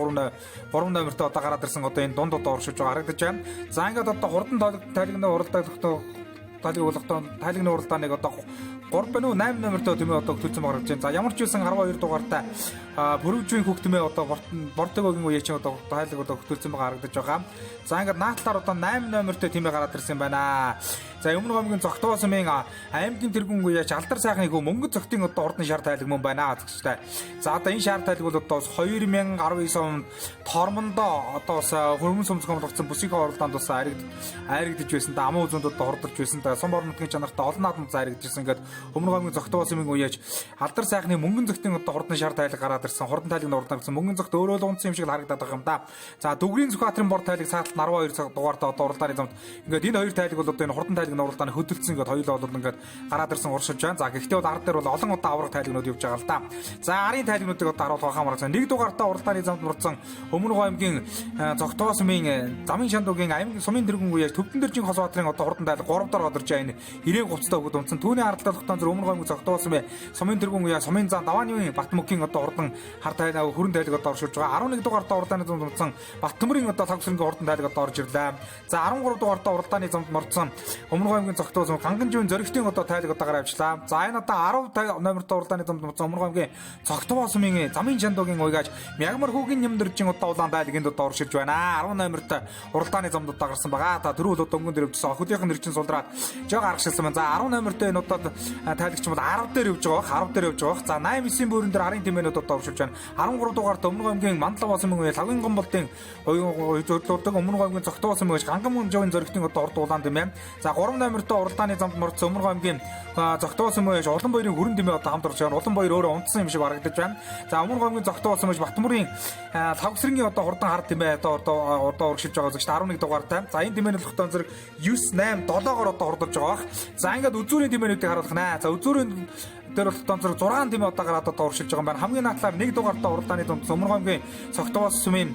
3 номертой одоо гараад ирсэн одоо энэ дунд одоо оршуулж байгаа харагдаж байна. За ингээд одоо хурдан тайлагны тайлагны уралдааныг одоо 3 байна уу 8 номертой тэмээ одоо төлсөн байгаа гэж байна. За ямар ч үсэн 12 дугаартай Пүрвжийн хүүг тэмээ одоо Бортеговгийн үеч одоо тайлаг одоо төлсөн байгаа харагдаж байгаа. За ингээд наадлаар одоо 8 номертой тэмээ гараад ирсэн байна. За Өмнөг аймгийн Цогтуу сумын аймгийн тэргүүн үеч Алдар сайхны хөө Мөнгө цогтын одоо ордны шар тайлаг мөн байна гэжтэй. За одоо энэ шар тайлаг бол одоо 2019 онд Тормондоо одоо хөрмөн сумцгом болсон бүсийн оролдоонд бас айрагдж байсан. Амын үзэнд одоо хордолж байсан. Сумбар нутгийн чанартай олон наадмууд айрагдж байсан. Ингээд Өмнөг аймгийн Зогтоо сумын үеэж алдар сайхны мөнгөн зөгтийн одоо хурдан шар тайлаг гараад ирсэн. Хурдан тайлгын урдаа гэсэн мөнгөн зөгт өөрөө л унтсан юм шиг харагдаад байгаа юм да. За Дүгрийн Сүхбаатарын бор тайлаг сааталт 12 дугаартай одоо уралдааны замд ингээд энэ хоёр тайлаг бол одоо энэ хурдан тайлгын уралдааны хөдөлсөн ингээд хоёулаа бол ингээд гараад ирсэн уршилж байна. За гэхдээ бол ард дээр бол олон удаа аврах тайлгнууд явж байгаа л да. За арын тайлгнуудыг одоо харуулах хамаарсан. Нэг дугаартаа уралдааны замд мурцсан Өмнөг аймгийн Зогтоо сумын замын шандуугийн аймгийн сумын тэргүүн үеэж Төвдөн дэржин Хосбаатарын одоо хурдан тайлаг 3 дахь одорж байгаа энэ 90 хувцтай өгд унтсан. Түүний харалтаа тогтоон зэрэг Өмнөг аймгийн Зогтоо сумын тэргүүн үеэ сумын зам Давааны Батмөкийн одоо хурдан хар тайлаг хүрэн тайлаг одоо оршуулж байгаа. 11 дугаартаа уралдааны замд мурцсан Баттөмрийн одоо тавсрынгийн хурдан тайлаг одоо орж ирлээ. За 13 дугаартаа уралдааны замд мурцсан Өмнөг аймгийн Зогтоо сум Ганганжийн зөрөгтийн одоо тайлаг одоо гараа авчлаа. За энэ одоо 10 номертой уралдааны замд мурцсан Өмнөг аймгийн Зогтоо сумын замын шандуугийн уйгааж Мягмар хүүгийн нэмдэржин одоо улаан тайлаганд одоо оршилж байна. 10 номертой уралдааны замд одоо гарсан байгаа. Та түрүү дөнгөн дээр өвчсөн охидынх нь нэрчин сулдраад жоо гаргашилсан байна. За 10 номертой энэ одоо тайлагч бол 10 дээр явж байгаа. 10 дээр явж байгаа. За 8-9 бүрэн дээр арын тэмээнүүд одоо оршилж байна. 13 дугаарт Өмнөг аймгийн Мандлав сумын үе Лагын гомболтын зөвлөдөг Өмнөг аймгийн Зогтоо сумын Гангамжийн зөрөгтийн одоо урд улаан тэмээн. За 3 номертой уралдааны замд морцсон Өмнөг аймгийн Зогтоо сумын Улан баярын хүрэн тэмээ одоо хамт орж байгаа. Улан баяр өөрөө унтсан юм шиг харагдаж байна. За Өмнөг аймгийн Зогтоо сумын Батмөрийн Тавсрынгийн одоо хурдан хар тэмээ одоо урагшилж байгаа зөв 11 дугаартай. За энэ тэмээний тогтоон зэрэг 9 8 7-оор одоо хурдж байгаа. За ингээд үзүүрийн тэмээнүүдийг харуулах нэ. За үзүүрийн дээр бол тогтоон зэрэг 6 тэмээ одоо гараад одоо урагшилж байгаа юм байна. Хамгийн наадлаар 1 дугаартай уралдааны дунд Өмнөг аймгийн Зогтоо сумын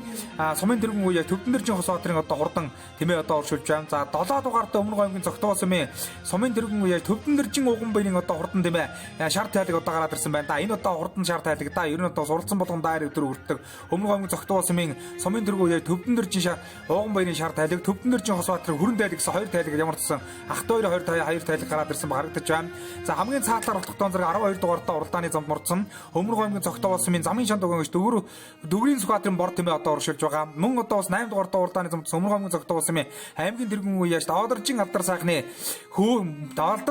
тэргүүн үеэ Төвдөн дэржин Хосбаатарын одоо хурдан тэмээ одоо урагшилж байна. За 7 дугаартай Өмнөг аймгийн Зогтоо сумын тэргүүн үеэ Төвдөн дэржин Уган баярын одоо хурдан тэмээ шар тайлаг одоо гараад ирсэн байна. Да энэ одоо хурдан шар тайлаг да ер нь одоо суралцсан болгон дайр өдөр хүрдэг. Өмнөг аймгийн Зогтоо сумын тэргүүн үеэ Төвдөн дэржин Уган баярын шар тайлаг Төвдөн дэржин Хосбаатарын хүрэн тайлаг гэсэн хоёр тайлаг ямар ч гэсэн ах 2 хоёр тайлаг гараад ирсэн харагдаж байна. За хамгийн цаатлаар тогтоон зэрэг 12 дугаартаа уралдааны замд морцсон Өмнөг аймгийн Зогтоо сумын замын шандуугийн гэж Дүгрийн Сүхбаатарын бор тэмээ одоо урагшилж байгаа. Мөн одоо бас 8 дугаартаа уралдааны замд Өмнөг аймгийн Зогтоо сумын аймгийн тэргүүн үеэж Давадаржин алдар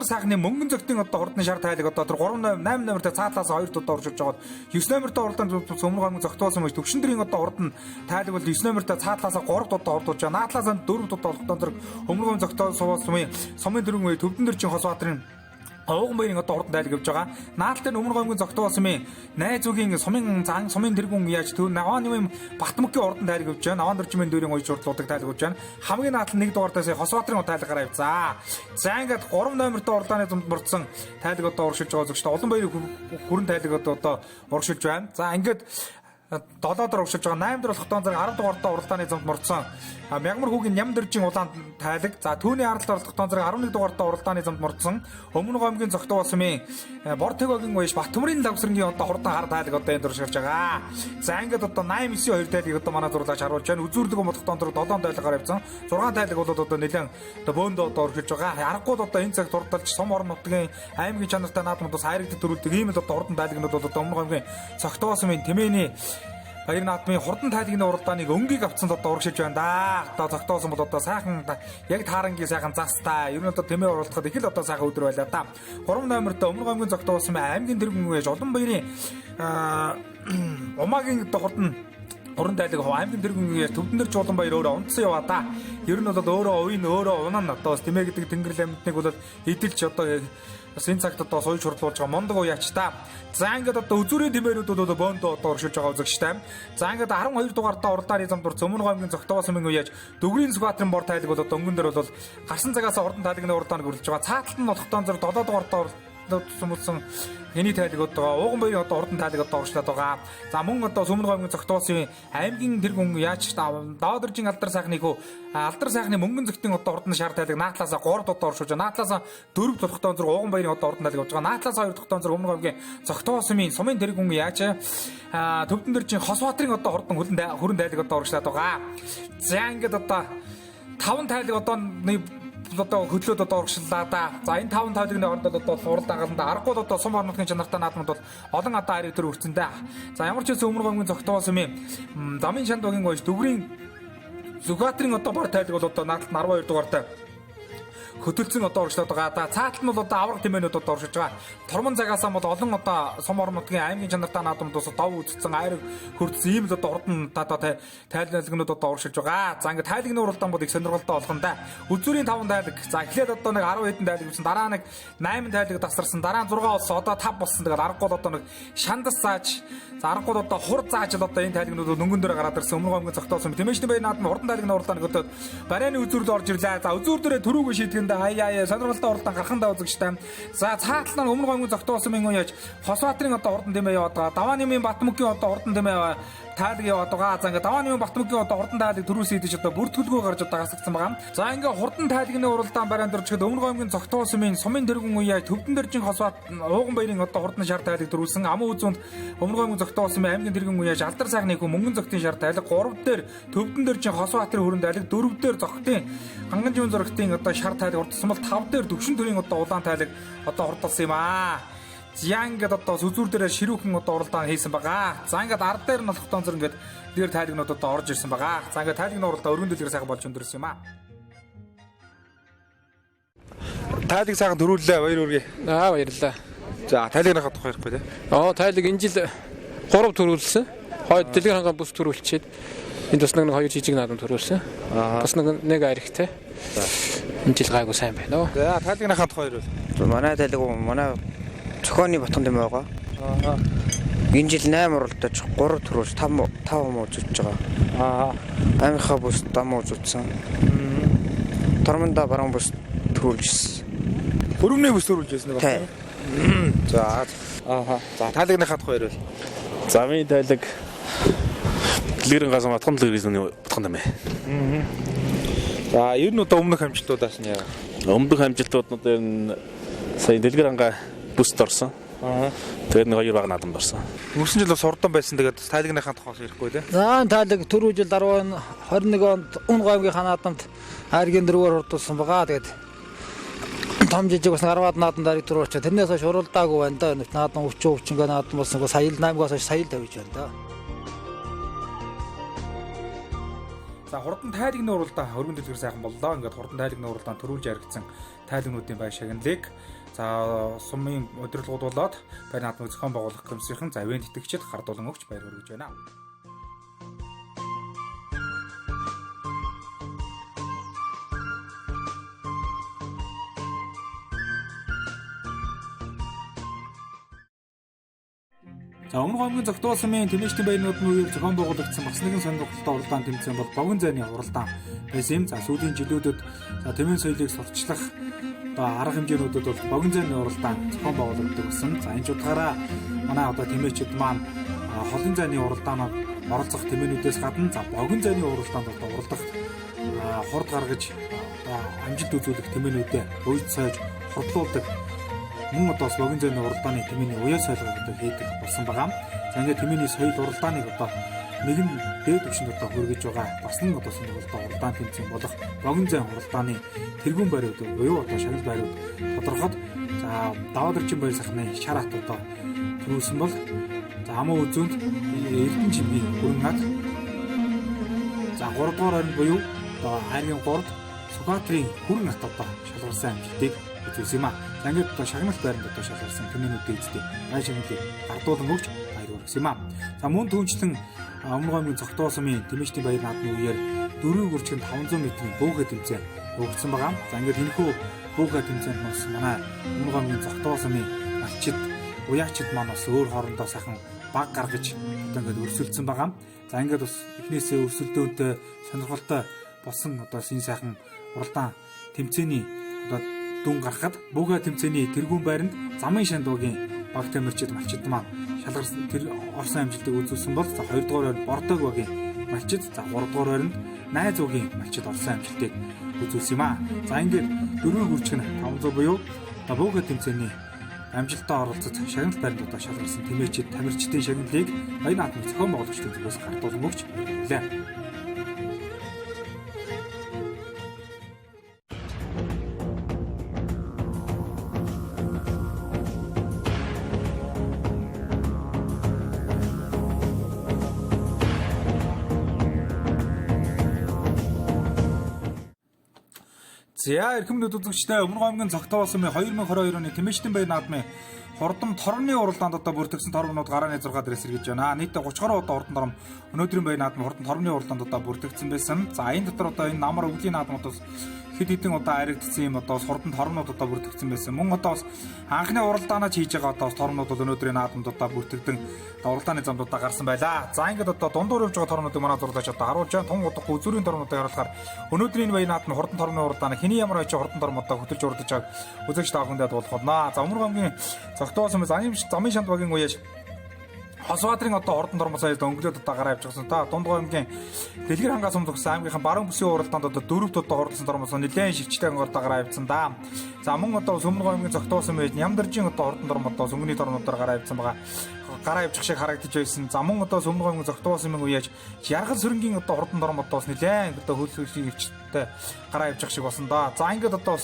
сайхны мөнгөн зөгтийн одоо хурдан шар тайлаг одоо 3 8 номертой цаатлаас 2 удаа урагшилж байгаа. 9 номертой уралдааны замд Өмнөг аймгийн Зогтоо сумын Төвшиндрийн одоо хурдан тайлаг бол 9 номертой цаатлаас 3 удаа урдуулж байгаа. Наатлаас 4 удаа тогтоон зэрэг Өмнөг аймгийн Зогтоо сумын тэргүүн үеэ Төвдөн дэржин Хосбаатарын Уган баярын одоо хурдан тайлаг явж байгаа. Наалтын Өмнөг аймгийн Зогтоо сумын найз үгийн сумын тэргүүн яаж төв Навааны Батмөкийн хурдан тайлаг явж байгаа. Наваан дөржмийн дүүрийн уйж урдлуудаг тайлаг явж байна. Хамгийн наалтан 1 дугаартаас Хосбаатарын тайлаг гараа явцаа. За ингээд 3 номертой уралдааны замд морцсон тайлаг одоо урагшилж байгаа зөв олон баярын хүрэн тайлаг одоо урагшилж байна. За ингээд 7 дор урагшилж байгаа. 8 дор болох тоон зэрэг 10 дугаартаа уралдааны замд морцсон Мягмар хүүгийн Нямдэржин улаан тайлаг. За түүний харалтаар тогтоон зэрэг 11 дугаартаа уралдааны замд морцсон Өмнөг аймгийн Зогтоо сумын Бортогийн уяж Батмөрийн Давсрынгийн одоо хурдан хар тайлаг одоо энэ дурширж байгаа. За ингээд одоо 8 9 2 тайлыг одоо манай зурлаач харуулж байна. Үзүүрдэг тогтоон зэрэг 7 тайлагаар явсан. 6 тайлаг бол одоо нэлээд одоо бөөндөө одоо урагшилж байгаа. Аргагүй одоо энэ цагт хурдалж сум орон нутгийн аймгийн чанартай наадмуудаас хайрагддаг төрүүлдэг ийм л одоо хурдан тайлагнууд бол одоо Өмнөг аймгийн Зогтоо сумын тэмээний баяр наадмын хурдан тайлагны уралдааныг өнгийг авцсан одоо урагшилж байна да. Одоо Зогтоо сум бол одоо сайхан яг таарангийн сайхан застай. Ер нь одоо тэмээ уралдахад их л одоо сайхан өдөр байлаа да. 3 номертой Өмнөг аймгийн Зогтоо сумын аймгийн тэргүүн үеэж Улан баярын Умаагийн одоо хурдан тайлаг аймгийн тэргүүн үеэж Төвдөн дэрж Улан баяр өөрөө унтсан яваа да. Ер нь бол өөрөө уйн өөрөө унаа одоо тэмээ гэдэг тэнгэрл амьтныг бол эдэлж одоо бас энэ цагт одоо сууж хурлуулж байгаа мондог уяач та. За ингээд одоо үзүүрийн тэмээнүүд бол бөөндөө одоо урагшилж байгаа үзэгчтэй. За ингээд 12 дугаартаа уралдааны замд Өмнөг аймгийн Зогтоо сумын уяач Дүгрийн Сүхбаатарын бор тайлаг бол одоо өнгөн дээр бол гарсан цагаас хурдан тайлагны уралдааныг үргэлж байгаа. Цааталт нь тогтоон зэрэг 7 дугаартаа сумсан Хэний тайлаг одоо Уган баярын одоо урдан тайлаг одоо урагшлаад байгаа. За мөн одоо Өмнөг аймгийн Зогтоо сумын аймгийн тэргүүн яаж Давадаржин алдар сайхны мөнгөн зөгтийн одоо урдан шар тайлаг наатлаас 3 удаа урагшуулж байгаа. Наатлаас 4 тогтоон зэрэг Уган баярын одоо урдан тайлаг явж байгаа. Наатлаас 2 тогтоон зэрэг Өмнөг аймгийн Зогтоо сумын тэргүүн яаж Төвдөн дэржин Хосбаатарын одоо хүрэн тайлаг одоо урагшлаад байгаа. За ингээд одоо 5 тайлаг одоо хөдлөөд одоо урагшлаа да. За энэ 5 тайлагны хооронд одоо уралдаагаланда аргагүй одоо сум орнотын чанартай наадмууд бол олон одоо ари өдөр үрцэн да. За ямар ч үсэн Өмнөг аймгийн Зогтоо сумын замын шандуугийн гоёж Дүгрийн Сүхбаатарын одоо бор тайлаг бол одоо наадталт 12 дугаартай хөтөлцөн одоо урагшлаад байгаа. Цаатал нь бол одоо авраг тэмээнүүд одоо урагшиж байгаа. Тормон цагаасаа бол олон одоо сум орон нутгийн аймгийн чанартай наадамдус дов үзсэн айраг хөрдсөн ийм л одоо урд нь одоо тайлбарлагнууд одоо урагшиж байгаа. За ингээд тайлагны уралдаан бол их сонирхолтой болгоно да. Үзүүрийн 5 тайлаг. За эхлээд одоо нэг 10 хэдэн тайлаг үүсэн. Дараа нэг 8 тайлаг тасарсан. Дараа нь 6 болсон. Одоо 5 болсон. Тэгээд аргагүй одоо нэг шандас зааж, за аргагүй одоо хур зааж одоо энэ тайлагнууд нөнгөн дээр гараад ирсэн. Өмнө гомгийн цогтоосон. Тэмээчний баяр наадам хурдан тайлагны уралдаан гэдэг барайны үзүүрд орж ирлээ. За үзүүр дээрээ төрүүгөө шийтгэндээ аяа сонирхолтой уралдаан гарахандаа үзэгчтэй. За цаатлал нь өмнө гомгийн цогтоосон минь яаж Хосбаатарын одоо урдан тэмээ яваад байгаа. Даваанымын Батмөгийн одоо урдан тэмээ тайлаг яваад байгаа. За ингээд Даваанымын Батмөгийн одоо урдан тайлаг төрөөс идэж одоо бүртгөлгөө гарч одоо гасагдсан байгаа. За ингээд хурдан тайлагны уралдаан барайнд орчод өмнө гомгийн цогтоосон минь сумын тэргүүн үе төвдөн дэржин Хосбаат ууган баярын одоо хурдан шар тайлаг төрүүлсэн. Амын үзүүнд өмнө гомгийн цогтоосон минь аймгийн тэргүүн үе алдар сайхны хүн мөнгөн зөгтийн шар тайлаг 3 дээр төвдөн дэржин Хосбаатарын хүрэн тайлаг 4 дээр зөгтийн ганган жуун зөрөгтийн одоо шар тайлаг урдсан бол 5 дээр төвшин төрийн одоо улаан тайлаг одоо хурдалсан юм аа. За ингээд одоо сүзүүр дээр ширүүхэн одоо уралдаан хийсэн байгаа. За ингээд ард дээр нь болохтон зэр ингээд дээр тайлагнууд одоо орж ирсэн байгаа. За ингээд тайлагны уралдаан өргөн дэлгэр сайхан болж өндөрсөн юм аа. Тайлаг сайхан төрүүллээ. Баяр үргээ. Баярлалаа. За тайлагныхаа тухай ярихгүй тий. Тайлаг энэ жил 3 төрүүлсэн. Хойд дэлгэр хангаан бүс төрүүлчихэд энэ бас нэг 2 жижиг наадам төрүүлсэн. Бас нэг аригтай. Энэ жил гайгүй сайн байна. За тайлагныхаа тухай ярил. Манай тайлаг манай зохионы батхан юм байгаа. Энэ жил 8 уралдаж 3 төрүүлж 5 муу үзэж байгаа. Амийнхаа бүс дам үзүүлсэн. Тормонда баруун бүс төрүүлжсэн. Хөрөмний бүс төрүүлжсэн байгаа. За за тайлагныхаа тухай ярил. За миний тайлаг дэлгэрэн газар матхан дэлгэрийн батхан юм ээ. За ер нь одоо өмнөх амжилтуудаас нь яа. Өмнөх амжилтууд нь энэ сая дэлгэр ангаа бүст орсон. Тэгээд нэг 2 баг наадамд орсон. Өнгөрсөн жил бас урдан байсан. Тэгээд тайлагныхаа тухай ярихгүй тий. За тайлаг түрүү жил 21 онд Үн гомгийн наадамд хайргийн дөрвөр хурдулсан байгаа. Тэгээд том жижиг бас 10-аад наадам дарыг төрүүлчих. Тэрнээс хойш уралдаагүй байна да. Наадам өвчнгээ наадам болсон. Сая 8-аас хойш сая тавьж байна да. За хурдан тайлагны уралдаан өргөн дэлгэр сайхан боллоо. Ингээд хурдан тайлагны уралдаан төрүүлж яригдсан тайлагнуудын бай шагналыг за сумын удирдлагууд болоод баяр наадмыг зохион байгуулах комиссийн за ивент итгэгчид гардуулан өгч баяр хүргэж байна. За өмнө гомгийн зогтоосон мэн тэмээчдийн баярнууд нь үеэр зохион байгуулагдсан бас нэгэн сонирхолтой уралдаан тэмцээн бол богино зайны уралдаан байсан юм. За сүүлийн жилүүдэд за тэмээн соёлыг сурталчлах одоо арга хэмжээнүүдэд бол богино зайны уралдаан зохион байгуулагддаг болсон. За энэ ч удаараа манай одоо тэмээчид маань холын зайны уралдаанаар оролцох тэмээнүүдээс гадна за богино зайны уралдаанд одоо уралдах хурд гаргаж одоо амжилт үзүүлэх тэмээнүүдэд уйд сойж хурдлуулдаг мөн одоо богино зайны уралдааны тэмээний уяа соёлгоо одоо хийдэг болсон байгаа. За ингээд тэмээний соёл уралдааныг одоо нэгэн дээд түвшинд одоо хүргэж байгаа. Бас нэг одоо сонирхолтой уралдаан тэмцээн болох богино зайн уралдааны тэргүүн бариуд буюу одоо шагнал бариуд тодорхойд за даваа дэрчин баяр сахны шар хат одоо төрүүлсэн бол за амын үзүүнд Эрдэнэ жимгийн бүрэн хад за 3 дугаар орнд буюу одоо хайргийн 3-д Сүхбаатарын хүрэн хат одоо шалгарсан амжилтыг үзүүлсэн юм аа. За ингээд одоо шагнал байранд одоо шалгарсан тэмээнүүдийн эзэдээ гай шагналыг гардуулан өгч баяр хүргэсэн юм аа. За мөн түүнчлэн өмнө гомгийн цогтоосон тэмээчдийн баяр наадмын үеэр дөрвийг үржихэд 500 м-ийн бөөгөө тэмцээн өгсөн байгаа. За ингээд энэхүү бөөгөө тэмцээнд бас манай өмнө гомгийн цогтоосон малчид уяачид маань бас өөр хоорондоо сайхан баг гаргаж одоо ингээд өрсөлдсөн байгаа. За ингээд бас эхнээсээ өрсөлдөөнтэй сонирхолтой болсон одоо энэ сайхан уралдаан тэмцээний одоо дүн гарахад бөөгөө тэмцээний тэргүүн байранд замын шандуугийн баг тамирчид малчид маань шалгарсан тэр орсон амжилтыг үзүүлсэн бол за 2 дугаар байранд Бордог багийн малчид за 3 дугаар байранд Найз уугийн малчид орсон амжилтыг үзүүлсэн юм аа. За ингээд дөрвийг үржих нь 500 буюу одоо бөөгөө тэмцээний амжилтаа оролцож шагнал байранд одоо шалгарсан тэмээчид тамирчдын шагналыг баяр наадмын зохион байгуулагчдын зүгээс гардуулан өгч байлаа. За эрхэмнүүд үзэгчдээ Өмнөг аймгийн Цогтоо сумын 2022 оны Тэмээчдийн баяр наадмын хурдан торны уралдаанд одоо бүртгэгдсэн торгонууд гарааны 6 дээрээс сэргийж байна. Нийтдээ 30 гаруй одоо хурдан тором өнөөдрийн баяр наадмын хурдан торны уралдаанд одоо бүртгэгдсэн байсан. За энэ дотор одоо энэ намар өвлийн наадмуудаас хэд хэдэн удаа харигдсан юм одоо хурдан торнууд одоо бүртгэгдсэн байсан. Мөн одоо бас анхны уралдаанаа хийж байгаа одоо торнууд бол өнөөдрийн наадмад одоо бүртгэгдэн уралдааны замд одоо гарсан байлаа. За ингээд одоо дундуур явж байгаа торнуудыг манай зурлаач одоо харуулж байгаа. Тун удахгүй үзүүрийн торнуудыг харуулахаар өнөөдрийн баяр наадмын хурдан торны уралдааны хэний ямар очиж хурдан торм одоо хөтөлж уралдаж байгааг үзэгч та бүхэндээ дуулахна. За Өмнөг аймгийн Цогтоо сумын замын шанд багийн үеэс Хосбаатрын одоо хурдан тормоос өнгөлөөд одоо гараа явчихсан. Та Дундгой аймгийн Дэлгэр хангаас өмнөсөн аймгийнхан баруун бүсийн уралдаанд одоо 4 удаа хурдан тормоос нэлээд шигчтэй ангоор одоо гараа явсан да. За мөн одоо Өмнөг аймгийн Цогтоо сумын Нямдаржийн одоо хурдан торм одоо сүмгний торнуудаар гараа явсан байгаа. Гараа явчих шиг харагдаж байсан. За мөн одоо Өмнөг аймгийн Цогтоо сумын үеэж Яргал сүрэнгийн одоо хурдан торм одоо нэлээд одоо хөлсөлийн өвчтөй гараа явчих шиг болсон да. За ингээд одоо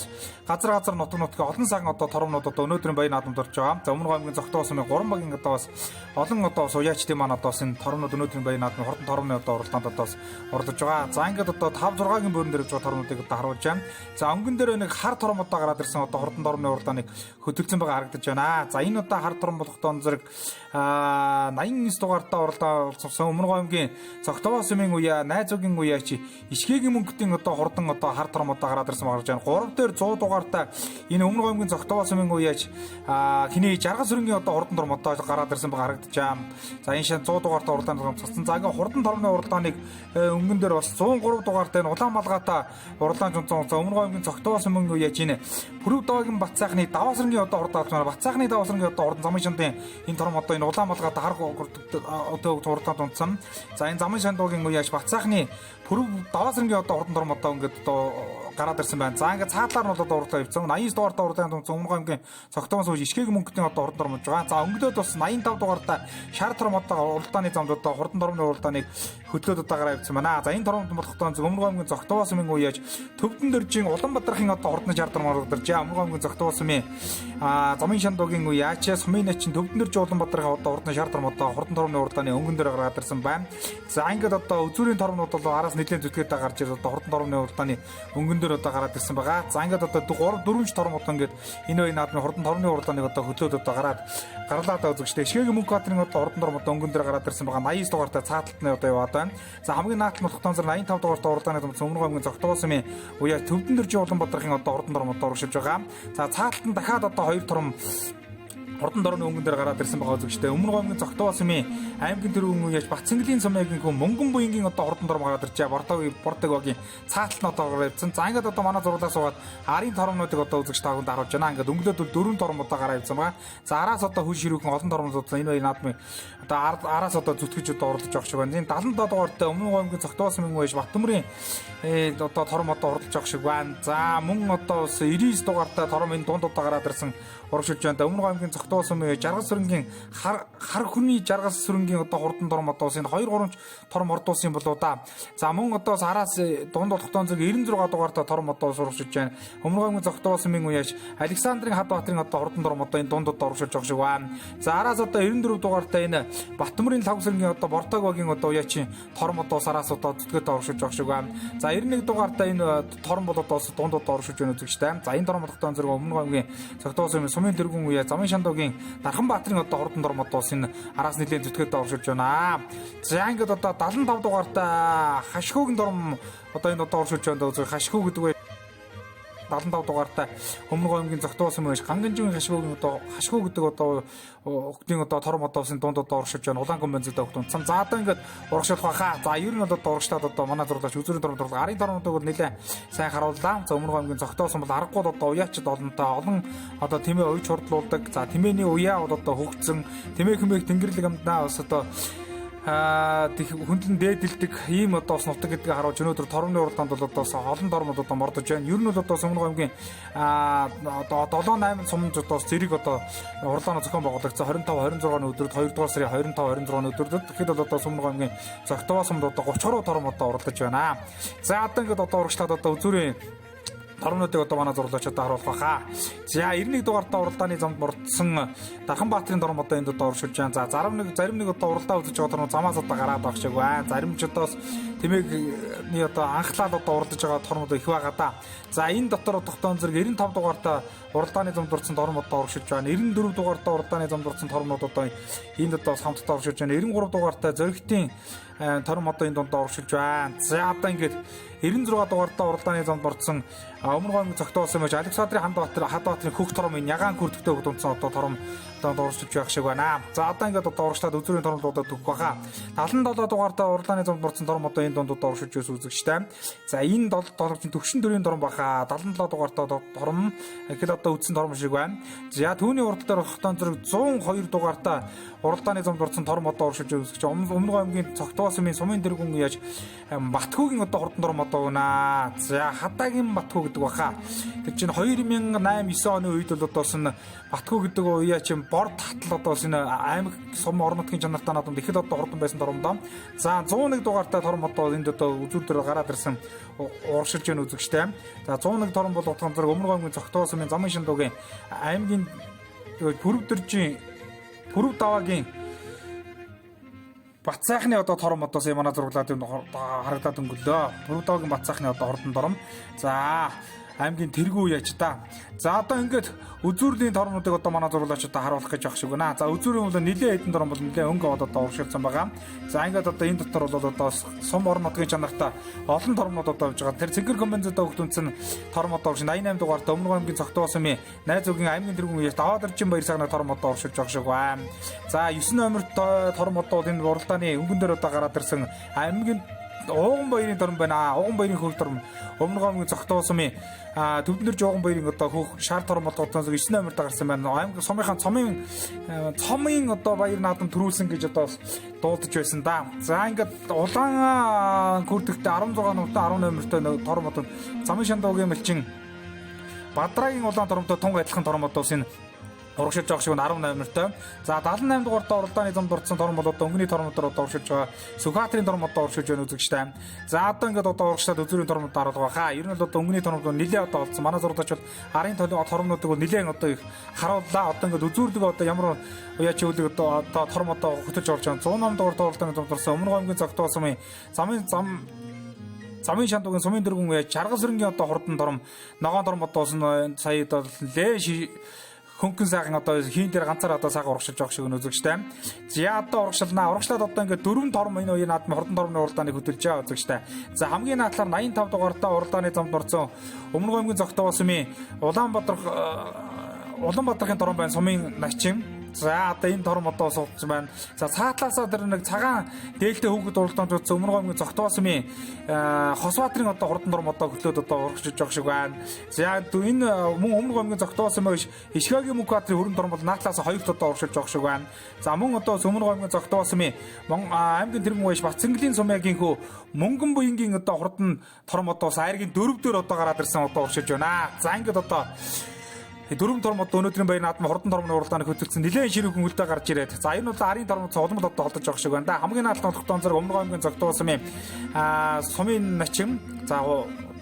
газар нутгийн олон цагаан одоо тормнууд одоо өнөөдрийн баяр наадамд орж байгаа. За Өмнөг аймгийн Цогтоо сумын 3 багийн одоо бас олон одоо уяачдын маань одоо энэ тормнууд өнөөдрийн баяр наадмын хурдан тормны одоо уралдаанд одоо оролдож байгаа. За ингээд одоо 5-6-гийн бөөрөн дээр явж байгаа тормнуудыг одоо харуулж байна. За өнгөн дээр нэг хар торм одоо гараад ирсэн одоо хурдан тормны уралдааныг хөтөлсөн байгаа харагдаж байна. За энэ удаа хар торм болохдоо зэрэг 89 дугаартаа уралдаа оролцсон Өмнөг аймгийн Цогтоо сумын уяа найзуугийн уяач ишгээгийн мөнгөтийн одоо хурдан одоо хар торм одоо гараад ирсэн байгаа гэж байна. 3 дээр 100 дугаартаа энэ Өмнөг аймгийн Цогтоо сумын уяач хиний Жаргал сүрэнгийн одоо хурдан торм одоо гараад ирсэн байгаа харагдаж байна. За энэ шин 100 дугаартаа уралдаанд цацсан. За ингээ хурдан тормны уралдааныг өнгөн дээр бас 103 дугаартаа энэ Улаанмалгаатай уралдаанд унцсан. За Өмнөг аймгийн Цогтоо сумын уяач энэ Пүрэв даваагийн Батцайхны даваасрынгийн одоо уралдаанд Батцайхны даваасрынгийн одоо хурдан замын шандын энэ торм одоо энэ Улаанмалгаатай хар одоо уралдаанд унцсан. За энэ замын шандуугийн уяач Батцайхны Пүрэв даваасрынгийн одоо хурдан торм одоо ингээд одоо гараад ирсэн байна. За ингээд цаатлаар нь бол одоо уралдаа явцсан. 89 дугаартаа уралдаанд унцсан Өмнөг аймгийн Цогтоо сууж ишгээгийн мөнгөтийн одоо хурдан торм байгаа. За өнгөлөөд бас 85 дугаартаа шар торм одоо уралдааны замд одоо хурдан тормны уралдааныг хөтлөөд одоо гараа явцсан байна. За энэ тормд болохдоо Өмнөг аймгийн Цогтоо сумын уяач Төвдөн дөржийн Улаанбаатарын одоо хурдан шар торм оролдож байгаа. Өмнөг аймгийн Цогтоо сумын замын шандуугийн уяач Сумын начин Төвдөн дөржийн Улаанбаатарын одоо хурдан шар торм одоо хурдан тормны уралдааны өнгөн дээр гараад ирсэн байна. За ингээд одоо үзүүрийн тормнууд бол араас нэлээд зүтгээд гарч ирээд одоо хурдан тормны уралдааны өнгөн дээр одоо гараад ирсэн байгаа. За ингээд одоо 3-4 тормууд ингээд энэ баяр наадмын хурдан тормны уралдааныг одоо хөтлөөд одоо гарлаад үзэгчтэй Ишгээгийн мөнгө баатрын одоо хурдан торм одоо өнгөн дээр гараад ирсэн байгаа. 89 дугаартаа цааталтны одоо яваад байна. За хамгийн наадмын болохдоо 85 дугаартаа уралдааны Өмнөг аймгийн Цогтоо сумын уяа Төвдөн дөржийн Улаанбаатарын одоо хурдан торм одоо урагшилж байгаа. За цааталт нь дахиад одоо 2 торм хурдан торны өнгөн дээр гараад ирсэн байгаа үзэгчтэй. Өмнөг аймгийн Цогтоо сумын аймгийн төрийн үеэс Батцэнгэлийн сумын хүн Мөнгөн буянгийн одоо хурдан торм гараад ирж байгаа. Бордогийн цааталт нь одоо гараад ирсэн. За ингээд одоо манай зурлаа суугаад арын тормнуудыг одоо үзэгч та бүхэнд харуулж байна. Ингээд өнгөлөөд бол 4 торм одоо гараад ирсэн байгаа. За араас одоо хүн ширүүхэн олон тормнууд энэ баяр наадмын одоо араас одоо зүтгэж одоо уралдаж явах шиг байна. Энэ 77 дугаартай Өмнөг аймгийн Цогтоо сумын үеэс Баттөмрийн одоо торм одоо уралдаж явах шиг байна. За мөн одоо 99 дугаартай торм энэ дунд одоо гараад ирсэн урагшилж байна. Өмнөг аймгийн Цогтоо сумын Жаргал сүрэнгийн хар хүний Жаргал сүрэнгийн одоо хурдан торм одоо энэ 2-3 торм ордуулсан болоо да. За мөн одоо араас дунд тогтоон зэрэг 96 дугаартай торм одоо урагшилж байна. Өмнөг аймгийн Цогтоо сумын үеэс Александрын Хадбаатарын одоо хурдан торм одоо энэ дунд одоо урагшилж явах шиг байна. За араас одоо 94 дугаартай энэ Баттөмрийн лав сүрэнгийн одоо Бордог багийн одоо уяачийн торм одоо араас одоо зүтгээд урагшилж явах шиг байна. За 91 дугаартай энэ торм бол одоо дунд одоо урагшилж байна үзэгчтэй. За энэ торм тогтоон зэрэг Өмнөг аймгийн Цогтоо сумын тэргүүн үе замын шандуугийн Дарханбаатарын одоо хурдан торм одоо энэ араас нэлээд зүтгээд урагшилж байна. За ингээд одоо 75 дугаартай хашгуугийн торм одоо энэ одоо урагшилж байна даа. Хашгуу гэдэг үе 75 дугаартай Өмнөг аймгийн Цогтоо сумын Хангинжийн хашгуугийн одоо хашгуу гэдэг одоо өгдийн одоо торм одоо энэ дунд одоо урагшилж байна. Улаан гомбензэд өгдөн. За одоо ингээд урагшилах байхаа. За ер нь одоо урагшлаад одоо манай зурлаач үзүүрийн торм арын тормнуудыг бол нэлээд сайн харууллаа. За Өмнөг аймгийн Цогтоо сум бол аргагүй одоо уяачд олонтой олон одоо тэмээ уйж хурдлуулдаг. За тэмээний уяа бол одоо хөгцсөн тэмээ хэмээх тэнгэрлэг амднаа бас одоо хүндлэн дээдэлдэг ийм одоо бас нутаг гэдгийг харуулж өнөөдөр тормны уралдаанд бол одоо олон тормууд одоо мордож байна. Ер нь бол одоо Өмнөг аймгийн одоо 7-8 сумж одоо зэрэг одоо уралдааны зохион байгуулагдсан 25-26-ны өдрөд 2 дугаар сарын 25-26-ны өдрөд тэгэхэд бол одоо Өмнөг аймгийн Цогтоо сумд одоо 30 гаруй торм одоо уралдаж байна. За одоо ингээд одоо урагшлаад одоо үзүүрийн Тормнуудыг одоо манай зурлаач одоо харуулах баха. За 91 дугаартаа уралдааны замд мордсон Дарханбаатарын дорм одоо энд одоо уршилж байна. За зарим нэг одоо уралдаа үзэж байгаа торм замаас одоо гараад байх шиг байна. Зарим ч одоос тэмээгний одоо анхлаад одоо уралдаж байгаа тормууд их байгаа да. За энэ дотор тогтоон зэрэг 95 дугаартаа уралдааны замд урдсан торм одоо уршилж байна. 94 дугаартаа уралдааны замд урдсан тормнууд одоо энд одоо хамтдаа уршилж байна. 93 дугаартаа зөрөгтийн торм одоо энд дондоо уршилж байна. За одоо ингээд 96 дугаартаа уралдааны замд борцсон Өмнө Гоомгийн цогтоосон мэж Александрийн Хадбаатарын хөх тормын ягаан хүртэгтэй дундсан одоо торм одоо уршилж байх шиг байна. За одоо ингээд одоо урагшлаад үзүүрийн тормлуудад төгөх баха. 77 дугаартаа уралдааны замд борцсон торм одоо энэ донд одоо уршилж үзэгчтэй. За энэ 7 төгшин дөрийн торм баха. 77 дугаартаа торм ихэл одоо үдсэн торм шиг байна. За түүний урал дээр хотон зэрэг 102 дугаартаа уралдааны замд борцсон торм одоо уршилж үзэгч. Өмнө Гоомгийн цогтоосон сумын дэргүн яаж Батхүүгийн одоо хурдан торм одоо гэнэ. За Хадагийн Батхүү гэдэг баха. Тэр чинь 2008-9 оны үед бол одоос нь Батхүү гэдэг уяа чинь бор татал одоос энэ аймаг сум орон нутгийн чанартай надад ихэд одоо хурдан байсан тормдоо. За 101 дугаартай торм одоо энд одоо үзүүр дээр гараад ирсэн урагшилж ян үзэгчтэй. За 101 торм бол утган зэрэг Өмнө Гоомгийн цогтоосон замын шиндуугийн аймгийн Пүрэв даваагийн Бат сайхны одоо торм одоо сая манай зурглаад харагдаад өнгөлөө. Пүрэв даваагийн Бат сайхны одоо хурдан торм. За аймгийн тэргүү яаж та. За одоо ингээд үзүүрлийн тормнуудыг одоо манай зурглаач одоо харуулах гэж байх шиг байна. За үзүүрийн бол нэлээд хэдэн торм бол нэлээд өнгө одоо уршилсан байгаа. За ингээд одоо энэ дотор бол одоо сум орон нутгийн чанартай олон тормнууд одоо явж байгаа. Тэр цэнгэр комбинзэд өгдөнцөн торм одоо 88 дугаарт Өмнө Гоомгийн цогтоосон найз үгийн аймгийн тэргүүн яаж даваад ирчин баяр сагнаа торм одоо уршилж байгаа шиг байна. За 9 номерт торм одоо энэ уралдааны өнгөн дээр одоо гараад ирсэн аймгийн Ууган баярын торм байна. Ууган баярын хөх торм Өмнө Гоомгийн цогтоосон Төвднөр Жууган баярын одоо хөх шар торм болгосон 9 номерт гарсан байна. Аймаг сумынхаа цомын одоо баяр наадам төрүүлсэн гэж одоо дуулдаж байсан да. За ингээд улаан хүрдэгтээ 16 номертой 10 номертой торм одоо замын шандуугийн малчин Бадрагийн улаан тормтой тунг адилхан торм одоо энэ урагшилж байгаа шиг 18 номертой. За 78 дугаартаа уралдааны замд орцсон торм бол одоо өнгөний тормодоор одоо урагшилж байгаа. Сүхбаатарын торм одоо урагшилж байна үзэгчтэй. За одоо ингээд одоо урагшлаад үзүүрийн тормод дараалгаа хаа. Ер нь бол одоо өнгөний тормод нилээ одоо олцсон. Манай зурдаач бол арын тормнуудыг бол нилээн одоо их харууллаа. Одоо ингээд үзүүрдэг одоо ямар уяач үлэг одоо торм одоо хөтөлж орж байгаа. 108 дугаартаа уралдааны замд орсон. Өмнө Гоомгийн цогтоосон замын шандуугийн сумын дэргүн яаж Чаргал сэрэнгийн одоо хурдан торм ногоон торм одоо сая одоо лээ хөнгөн сайхан одоо хийн дээр ганцаар одоо сайхан урагшилж байгаа шиг үзэгчтэй. За одоо урагшлнаа. Урагшлаад одоо ингээд 4 торм энэ үеийн наадмын хурдан тормны уралдааныг хөтөлж байгаа үзэгчтэй. За хамгийн наадлаар 85 дугаартаа уралдааны замд орсон Өмнө Гоомгийн цогтоосон Улаанбаатарын торм байна. Сумын начин. За одоо энэ торм одоо суулж байна. За цаатлаасаа тэр нэг цагаан дээлтэй хүүхэд уралдаанд утсан Өмнө Гоомгийн цогтоосон Хосбаатарын одоо хурдан торм одоо хөтлөөд одоо урагшилж байгаа шиг байна. За энэ мөн Өмнө Гоомгийн цогтоосон Ишгагийн Мөнхбаатарын хөрөн торм бол наатлаасаа хоёрт одоо урагшилж байгаа шиг байна. За мөн одоо Өмнө Гоомгийн цогтоосон аймгийн тэргүүн байж Бацэнгэлийн сумягийн Мөнгөн буянгийн одоо хурдан торм одоо айргийн 4-дөр одоо гараад ирсэн одоо урагшилж байна. За ингээд одоо дөрвөн торм одоо өнөөдрийн баяр наадмын хурдан тормны уралдааныг хөтөлсөн нэлээд ширүүхэн үлдээ гарч ирээд. За энэ бол арын тормод цолмол одоо холдож байгаа шиг байна да. Хамгийн наалтан тогтоон зэрэг Өмнө Гоомгийн цогтоосон сумын начин. За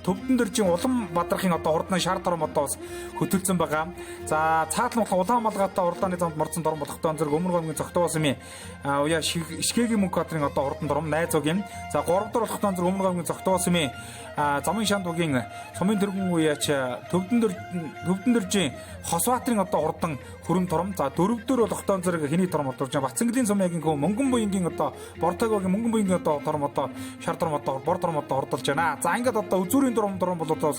Төвдөн дэржин улам бадрахын одоо хурдны шар торм одоо хөтөлсөн байгаа. За цаатлан улаан малгайтай уралдааны замд мордсон торм болгохтон зэрэг Өмнө Гоомгийн цогтоосон уяа Ишгэгийн Мөнхбаатарын одоо хурдан торм найз үгийн. За 3 дахь болгохтон зэрэг Өмнө Гоомгийн цогтоосон замын шандуугийн сумын тэргүүн уяач Төвдөн дэржин Хосбаатарын одоо хурдан хөрөн торм. За 4 дэх болгохтон зэрэг хэний торм одоо Бацэнгэлийн сумягийн Мөнгөн буянгийн одоо Бортогогийн Мөнгөн буянгийн одоо торм одоо шар торм одоо бор торм одоо хурдулж байна. За ингээд одоо үзүүрийн торм бол одоо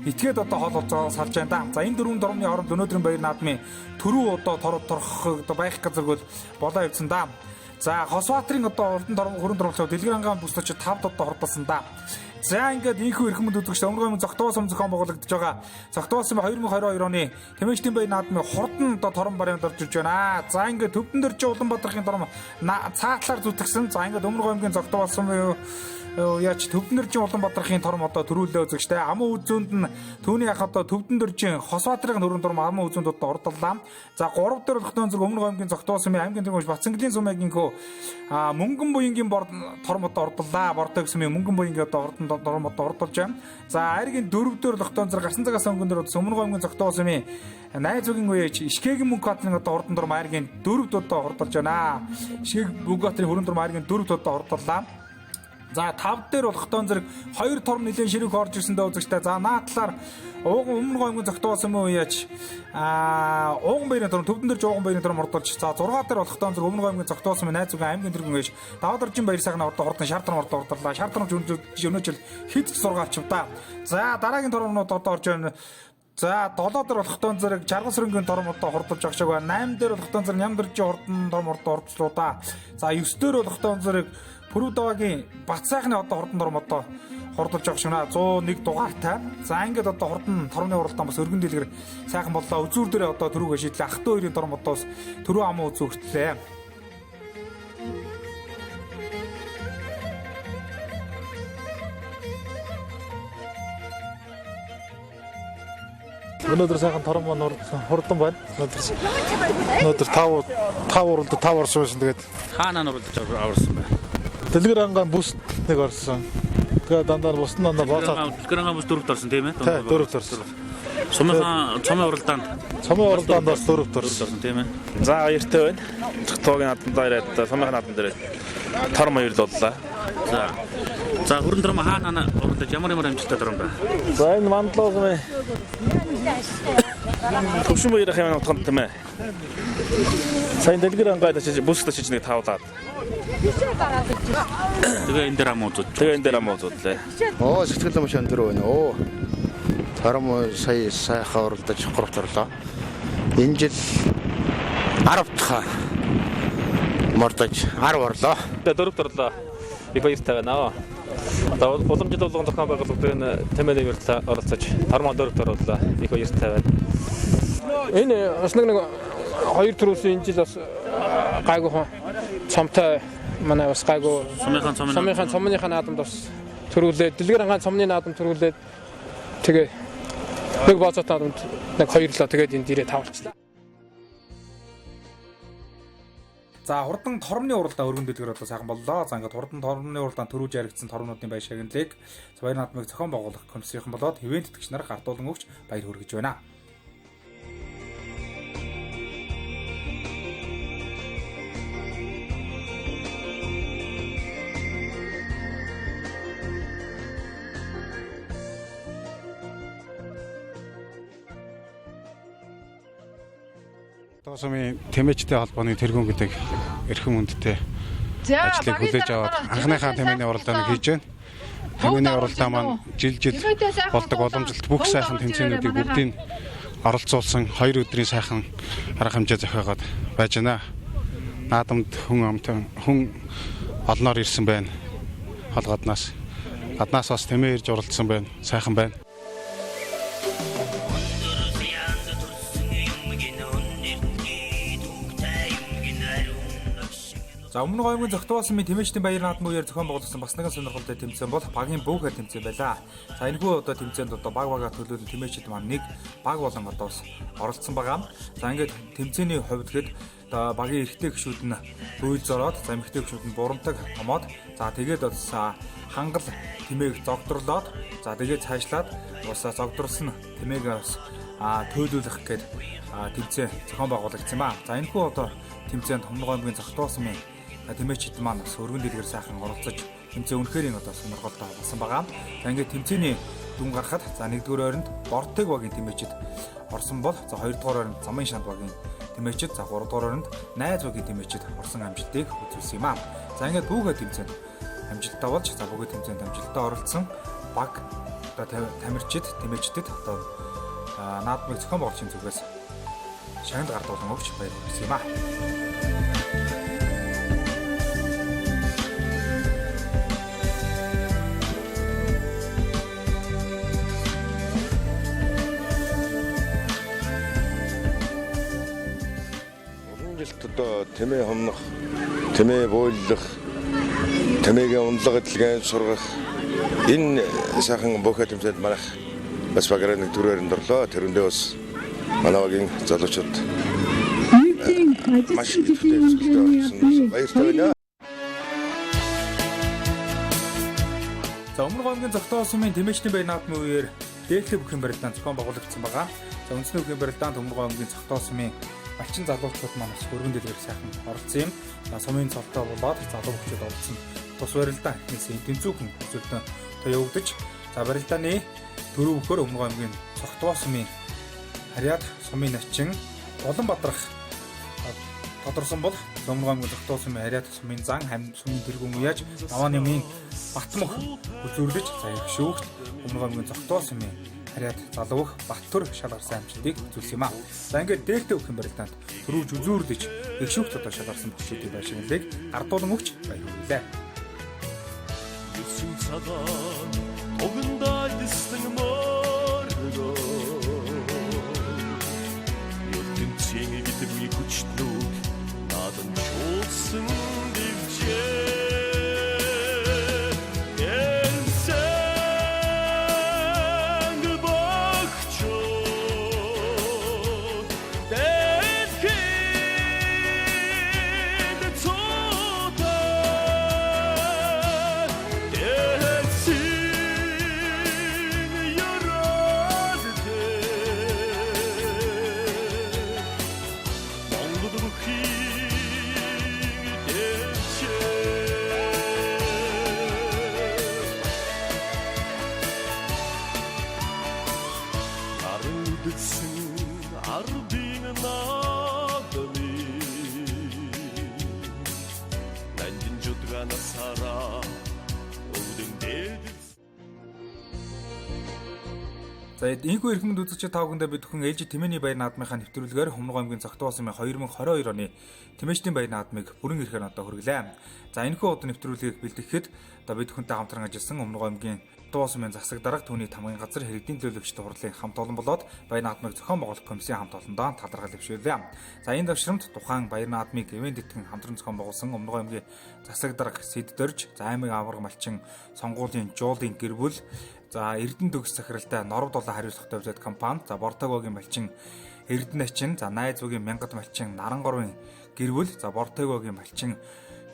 итгээд одоо хоол болж салж байна да. За энэ дөрвөн тормны хооронд өнөөдрийн баяр наадмын төрөө одоо торох одоо байх газар бол болоо явсан да. За Хосбаатарын одоо хурдан торм хөрөн тормлоо Дэлгэрэнгаан бүслөч 5 одоо хурдалсан да. За ингээд ийхүү эрхэм мэд үзэгч Өмнө Гоомгийн цогтоосон зохион байгуулагдаж байгаа. Цогтоосон 2022 оны Тэмээгчдийн баяр наадмын хурдан одоо торм баримт орж ирж байна. За ингээд Төвдөн дэржин Улаанбаатарын торм цаатлаар зүтгэсэн. За ингээд Өмнө Гоомгийн цогтоосон яач Төвдөн дэржин Улаанбаатарын торм одоо төрүүлээ үзэгчтэй. Аман үзүүнд нь түүний ах одоо Төвдөн дэржин Хосбаатарын хөрөн торм аман үзүүнд одоо ордоллаа. За 3 дээр болгохтон зэрэг Өмнө Гоомгийн цогтоосон аймгийн тэргүүн Бацэнгэлийн сумягийн Мөнгөн буянгийн торм одоо ордоллаа. Бордог сумын Мөнгөн буянгийн одоо ордонд дорн одоо ордолж байна. За Айргийн 4-р тогтоон зэрэг гарсан цагаас өнгөндөр Өмнө Гомгийн зогтоо сумын найз үгийн үеч Ишкэгийн Мөнхбаатарын одоо ордон дор Айргийн 4 удаа ордолж байна. Ишкэг Мөнхбаатарын хүрэн дор Айргийн 4 удаа ордоллаа. За 5 дээр болох тоон зэрэг 2 торм нэлийн ширүүг орж ирсэндээ үзэгчтэй. За наадлаар Өмнө Гомгийн зогтоосон мөн үеч Ууган баярын торм төвдөн дээр Ууган баярын торм ордолж. За 6 дээр болох тоон зэрэг Өмнө Гомгийн зогтоосон мөн найз үгийн аймгийн тэргүүн ээж Даваад оржин баяр сайхны одоо ордон шаартрам ордоллаа. Шаартрам өнөөжил хэд ч сургаалч та. За дараагийн тормнууд одоо орж байна. За 7 дээр болох тоон зэрэг Жаргал сөрөнгийн торм одоо хордолж агшааг байна. 8 дээр болох тоон зэрэг Нямдэржийн ордон торм ордолцлоо да. За 9 дээр болох тоон зэрэг Пүрүдогийн Бат сайхны одоо хордон торм одоо хордолж байгаа шунаа 101 дугаартай. За ингээд одоо хордон тормны уралдаан бас өргөн дэлгэр сайхан боллоо. Үзүүр дээр одоо төрүүгээ шийдлээ. Ах 2-ын торм одоо төрөө амуу үзүүртлээ. Өнөөдөр сайхан торм маань хурдан байна. Өнөөдөр 5 уралд 5 орсон байсан. Тэгээд Хаанаа уралдаж аварсан байна. Дэлгэр ангаан бүс нэг орсон. Тэгээд дандаа бус нь бооцоо. Дэлгэр ангаан бүс 4-т орсон тийм ээ? 4-т орсон. Цомын уралдаанд бас 4-т орсон тийм ээ? За баяртай байна. Цогтоогийн наадмаар ирээд Сумын наадмаар ирээд торм хоёрд боллоо. За хүрэн торм хаанаа уралдаж ямар амжилттай торм байна? За энэ мандлоосны Төвшин баярын хэмээн утганд тийм ээ. Сайн дэлгэр ангаад бүс тачиж нэг тавлаад. Тэгээ энэ дээр амуу зудлаа. Оо сэтгэл маш өндөр байна. Оо. Торм сая сайхан уралдаж 3-т орлоо. Энэ жил 10 дахь мордож 10 орлоо. 4-т орлоо. Их баяртай байна. Одоо уламжлалт болгон зохион байгуулалтын энэ тэмээний урьдчилан оролцож торм 4-т орлоо. Их баяртай байна. Энэ бас нэг 2 төрөөсөн энэ жил бас гайгүй цомтой манай бас гайгүй цомныхаа наадамд бас төрүүлээд дэлгэр ангаан цомны наадамд төрүүлээд тэгээ нэг бооцоод наадамд нэг 2 лоо тэгээд энд ирээ тавлчлаа. За хурдан тормны уралдаан өргөн дэлгэр одоо сайхан боллоо. За ингээд хурдан тормны уралдаан төрүүлж яригдсан тормнуудын баяр шагналыг баяр наадмыг зохион байгуулах комиссийнхан болоод ивент тэтгэгч нар гартуулан өгч баяр хүргэж байна. Тоосомын тэмээчтэй холбооны тэргүүн гэдэг эрхэм хүндтэй ажлыг хүлээж аваад анхныхаа тэмээний уралдааныг хийж байна. Тэмээний уралдаан маань жил болдог боломжлолт бүх сайхан тэмцээнүүдийг бүгдийг оролцуулсан 2 өдрийн сайхан арга хэмжээ зохиогоод байж байна. Наадамд хүн олноор ирсэн байна. Гаднаас бас тэмээ ирж оролцсон байна. Сайхан байна. За Өмнө Гомгийн зогтоосон мэд тэмээчдийн баяр наадмын үеэр зохион байгуулсан бас нэгэн сонирхолтой тэмцээн бол багийн бүүхээр тэмцээн байлаа. За энэхүү одоо тэмцээнд одоо баг-багаар төлөөлөн тэмээчд маань нэг баг болон одоо оролцсон байгаа. За ингээд тэмцээний хувьд гэхэд одоо багийн эрэгтэй гишүүд нь бөөл зороод, за эмэгтэй гишүүд нь бурамтаг томоод, за тэгээд бас хангал тэмээг зогдорлоод, за тэгээд цаашлаад бас зогдорсон тэмээг бас төлөөлөх гээд тэмцээн зохион байгуулагдсан ба. За энэхүү одоо тэмцээнд Өмнө Гомгийн зогтоосон тэмээчд маань бас өргөн дэлгэр сайхан оролцож тэмцээн үнэхээр одоо сонирхолтой болсон байгаа. За ингээд тэмцээний дүн гарахад за 1-р ойронд Бортыг багийн тэмээчд орсон бол за 2-р ойронд Замын шанд багийн тэмээчд, за 3-р ойронд Найз багийн тэмээчд орсон амжилтыг үзүүлсэн юм аа. За ингээд бүгд тэмцээнд амжилттай болж, за бүгд тэмцээнд амжилттай оролцсон баг одоо тамирчид тэмээчдэд одоо наадмыг зохион байгуулагчийн зүгээс шагнал гардуулан өгч баяр хүргэсэн юм аа. Одоо тэмээ хомнох, тэмээ бөөлөх, тэмээгийн унлага эдлэгийн сургах энэ сайхан бүхэл тэмцээнд манайх бас багаараа нэг 4-р орлоо. Тэрүндээ бас манай багийн залуучууд маш их баяртай байна. За өмнө гомгийн зохион сумын Тэмээчдийн баяр наадмын үеэр дээлтэй бүхэн барилдаан зохион байгуулагдсан байгаа. За үндэсний бүхэн барилдаанд өмнө гомгийн зохион сумын малчин залуучууд маань бас хөргөн дэлгэр сайхан оролцсон юм. За сумын цолтой болоод залуу хүчүүд оролцсон. Тус барилдаан эхнээсээ тэнцүүхэн үзүүлэлтөнд явагдаж, за барилдааны төрөв бөхөр өмнө гомгийн зохион сумын харьяат сумын начин Улаанбаатарх тодорсон бол өмнө гомгийн зохион сумын харьяат сумын зан хамт сумын тэргүүн уяаж давааны өмнө Батмөх үзүүлж, за их шүүгт өмнө гомгийн зохион сумын харьяат залуух Баттөр шал гарсан амжилтыг үзүүлсэн юм аа. За ингээд дээлтэй бүхэн барилдаанд төрүүж үзүүрлэж их шүүгт одоо шал гарсан бүхчүүдийн байшинлыг ардуулан өгч баярлуулаа. За энэхүү эрхэмд үзэгч та бүхэндээ бид бүхэн ээлжид Тэмээний баяр наадмынхаа нэвтрүүлгээр өмнө гомгийн зохион сумын 2022 оны Тэмээчдийн баяр наадмыг бүрэн эрхээр одоо хүргэлээ. За энэхүү удаа нэвтрүүлгийг бэлтгэхэд одоо бид бүхэнтэй хамтран ажилласан өмнө гомгийн зохион сумын засаг дарга түүний тамгын газар иргэдийн төлөөлөгчд хурлын хамт олон болоод баяр наадмыг зохион байгуулах комиссийн хамт олондоо талархал дэвшүүлээ. За энэ давшрамд тухайн баяр наадмыг ивент тэтгэн хамтран зохион байгуулсан өмнө гомгийн засаг дарга Сэддөрж, за аймаг аварга малчин сонгуулийн жуулын гэр бүл, за Эрдэнэ төгс захиралтай Норвд улаан хариуцлагатай үзэд компани, за Бортогогийн малчин Эрдэнэ начин, за Найз бүгийн Мянгад малчин Нарангорын гэр бүл, за Бортогогийн малчин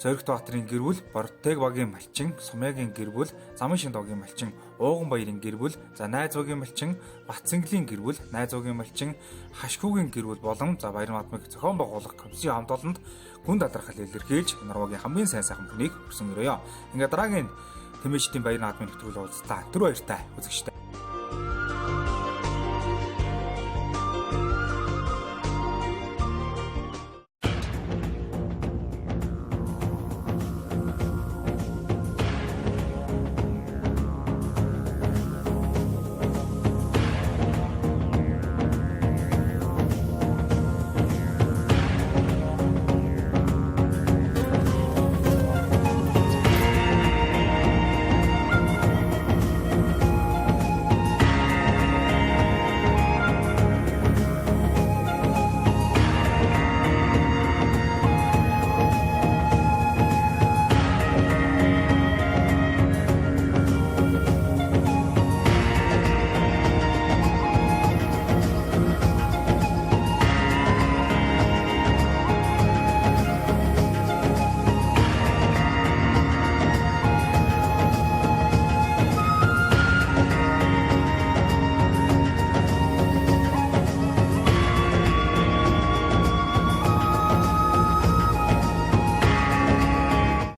Зоригт Баатрын гэр бүл, Бортогогийн малчин Сумягийн гэр бүл, Замын Шиндогийн малчин Ууган баярын гэр бүл, за Найз бүгийн малчин Батцэнгэлийн гэр бүл, Найз бүгийн малчин Хашхүүгийн гэр бүл болон за баяр наадмыг зохион байгуулах комиссийн хамт олонд гүн талархал илэрхийлж Норвегийн хамгийн сайн сайхан хүнийг хүрсэн өрөөё. Ингээ дараагийн Тэмээчдийн баяр наадмын нэвтрүүлэг уулзлаа. Түр баяртай үзэгчтэй.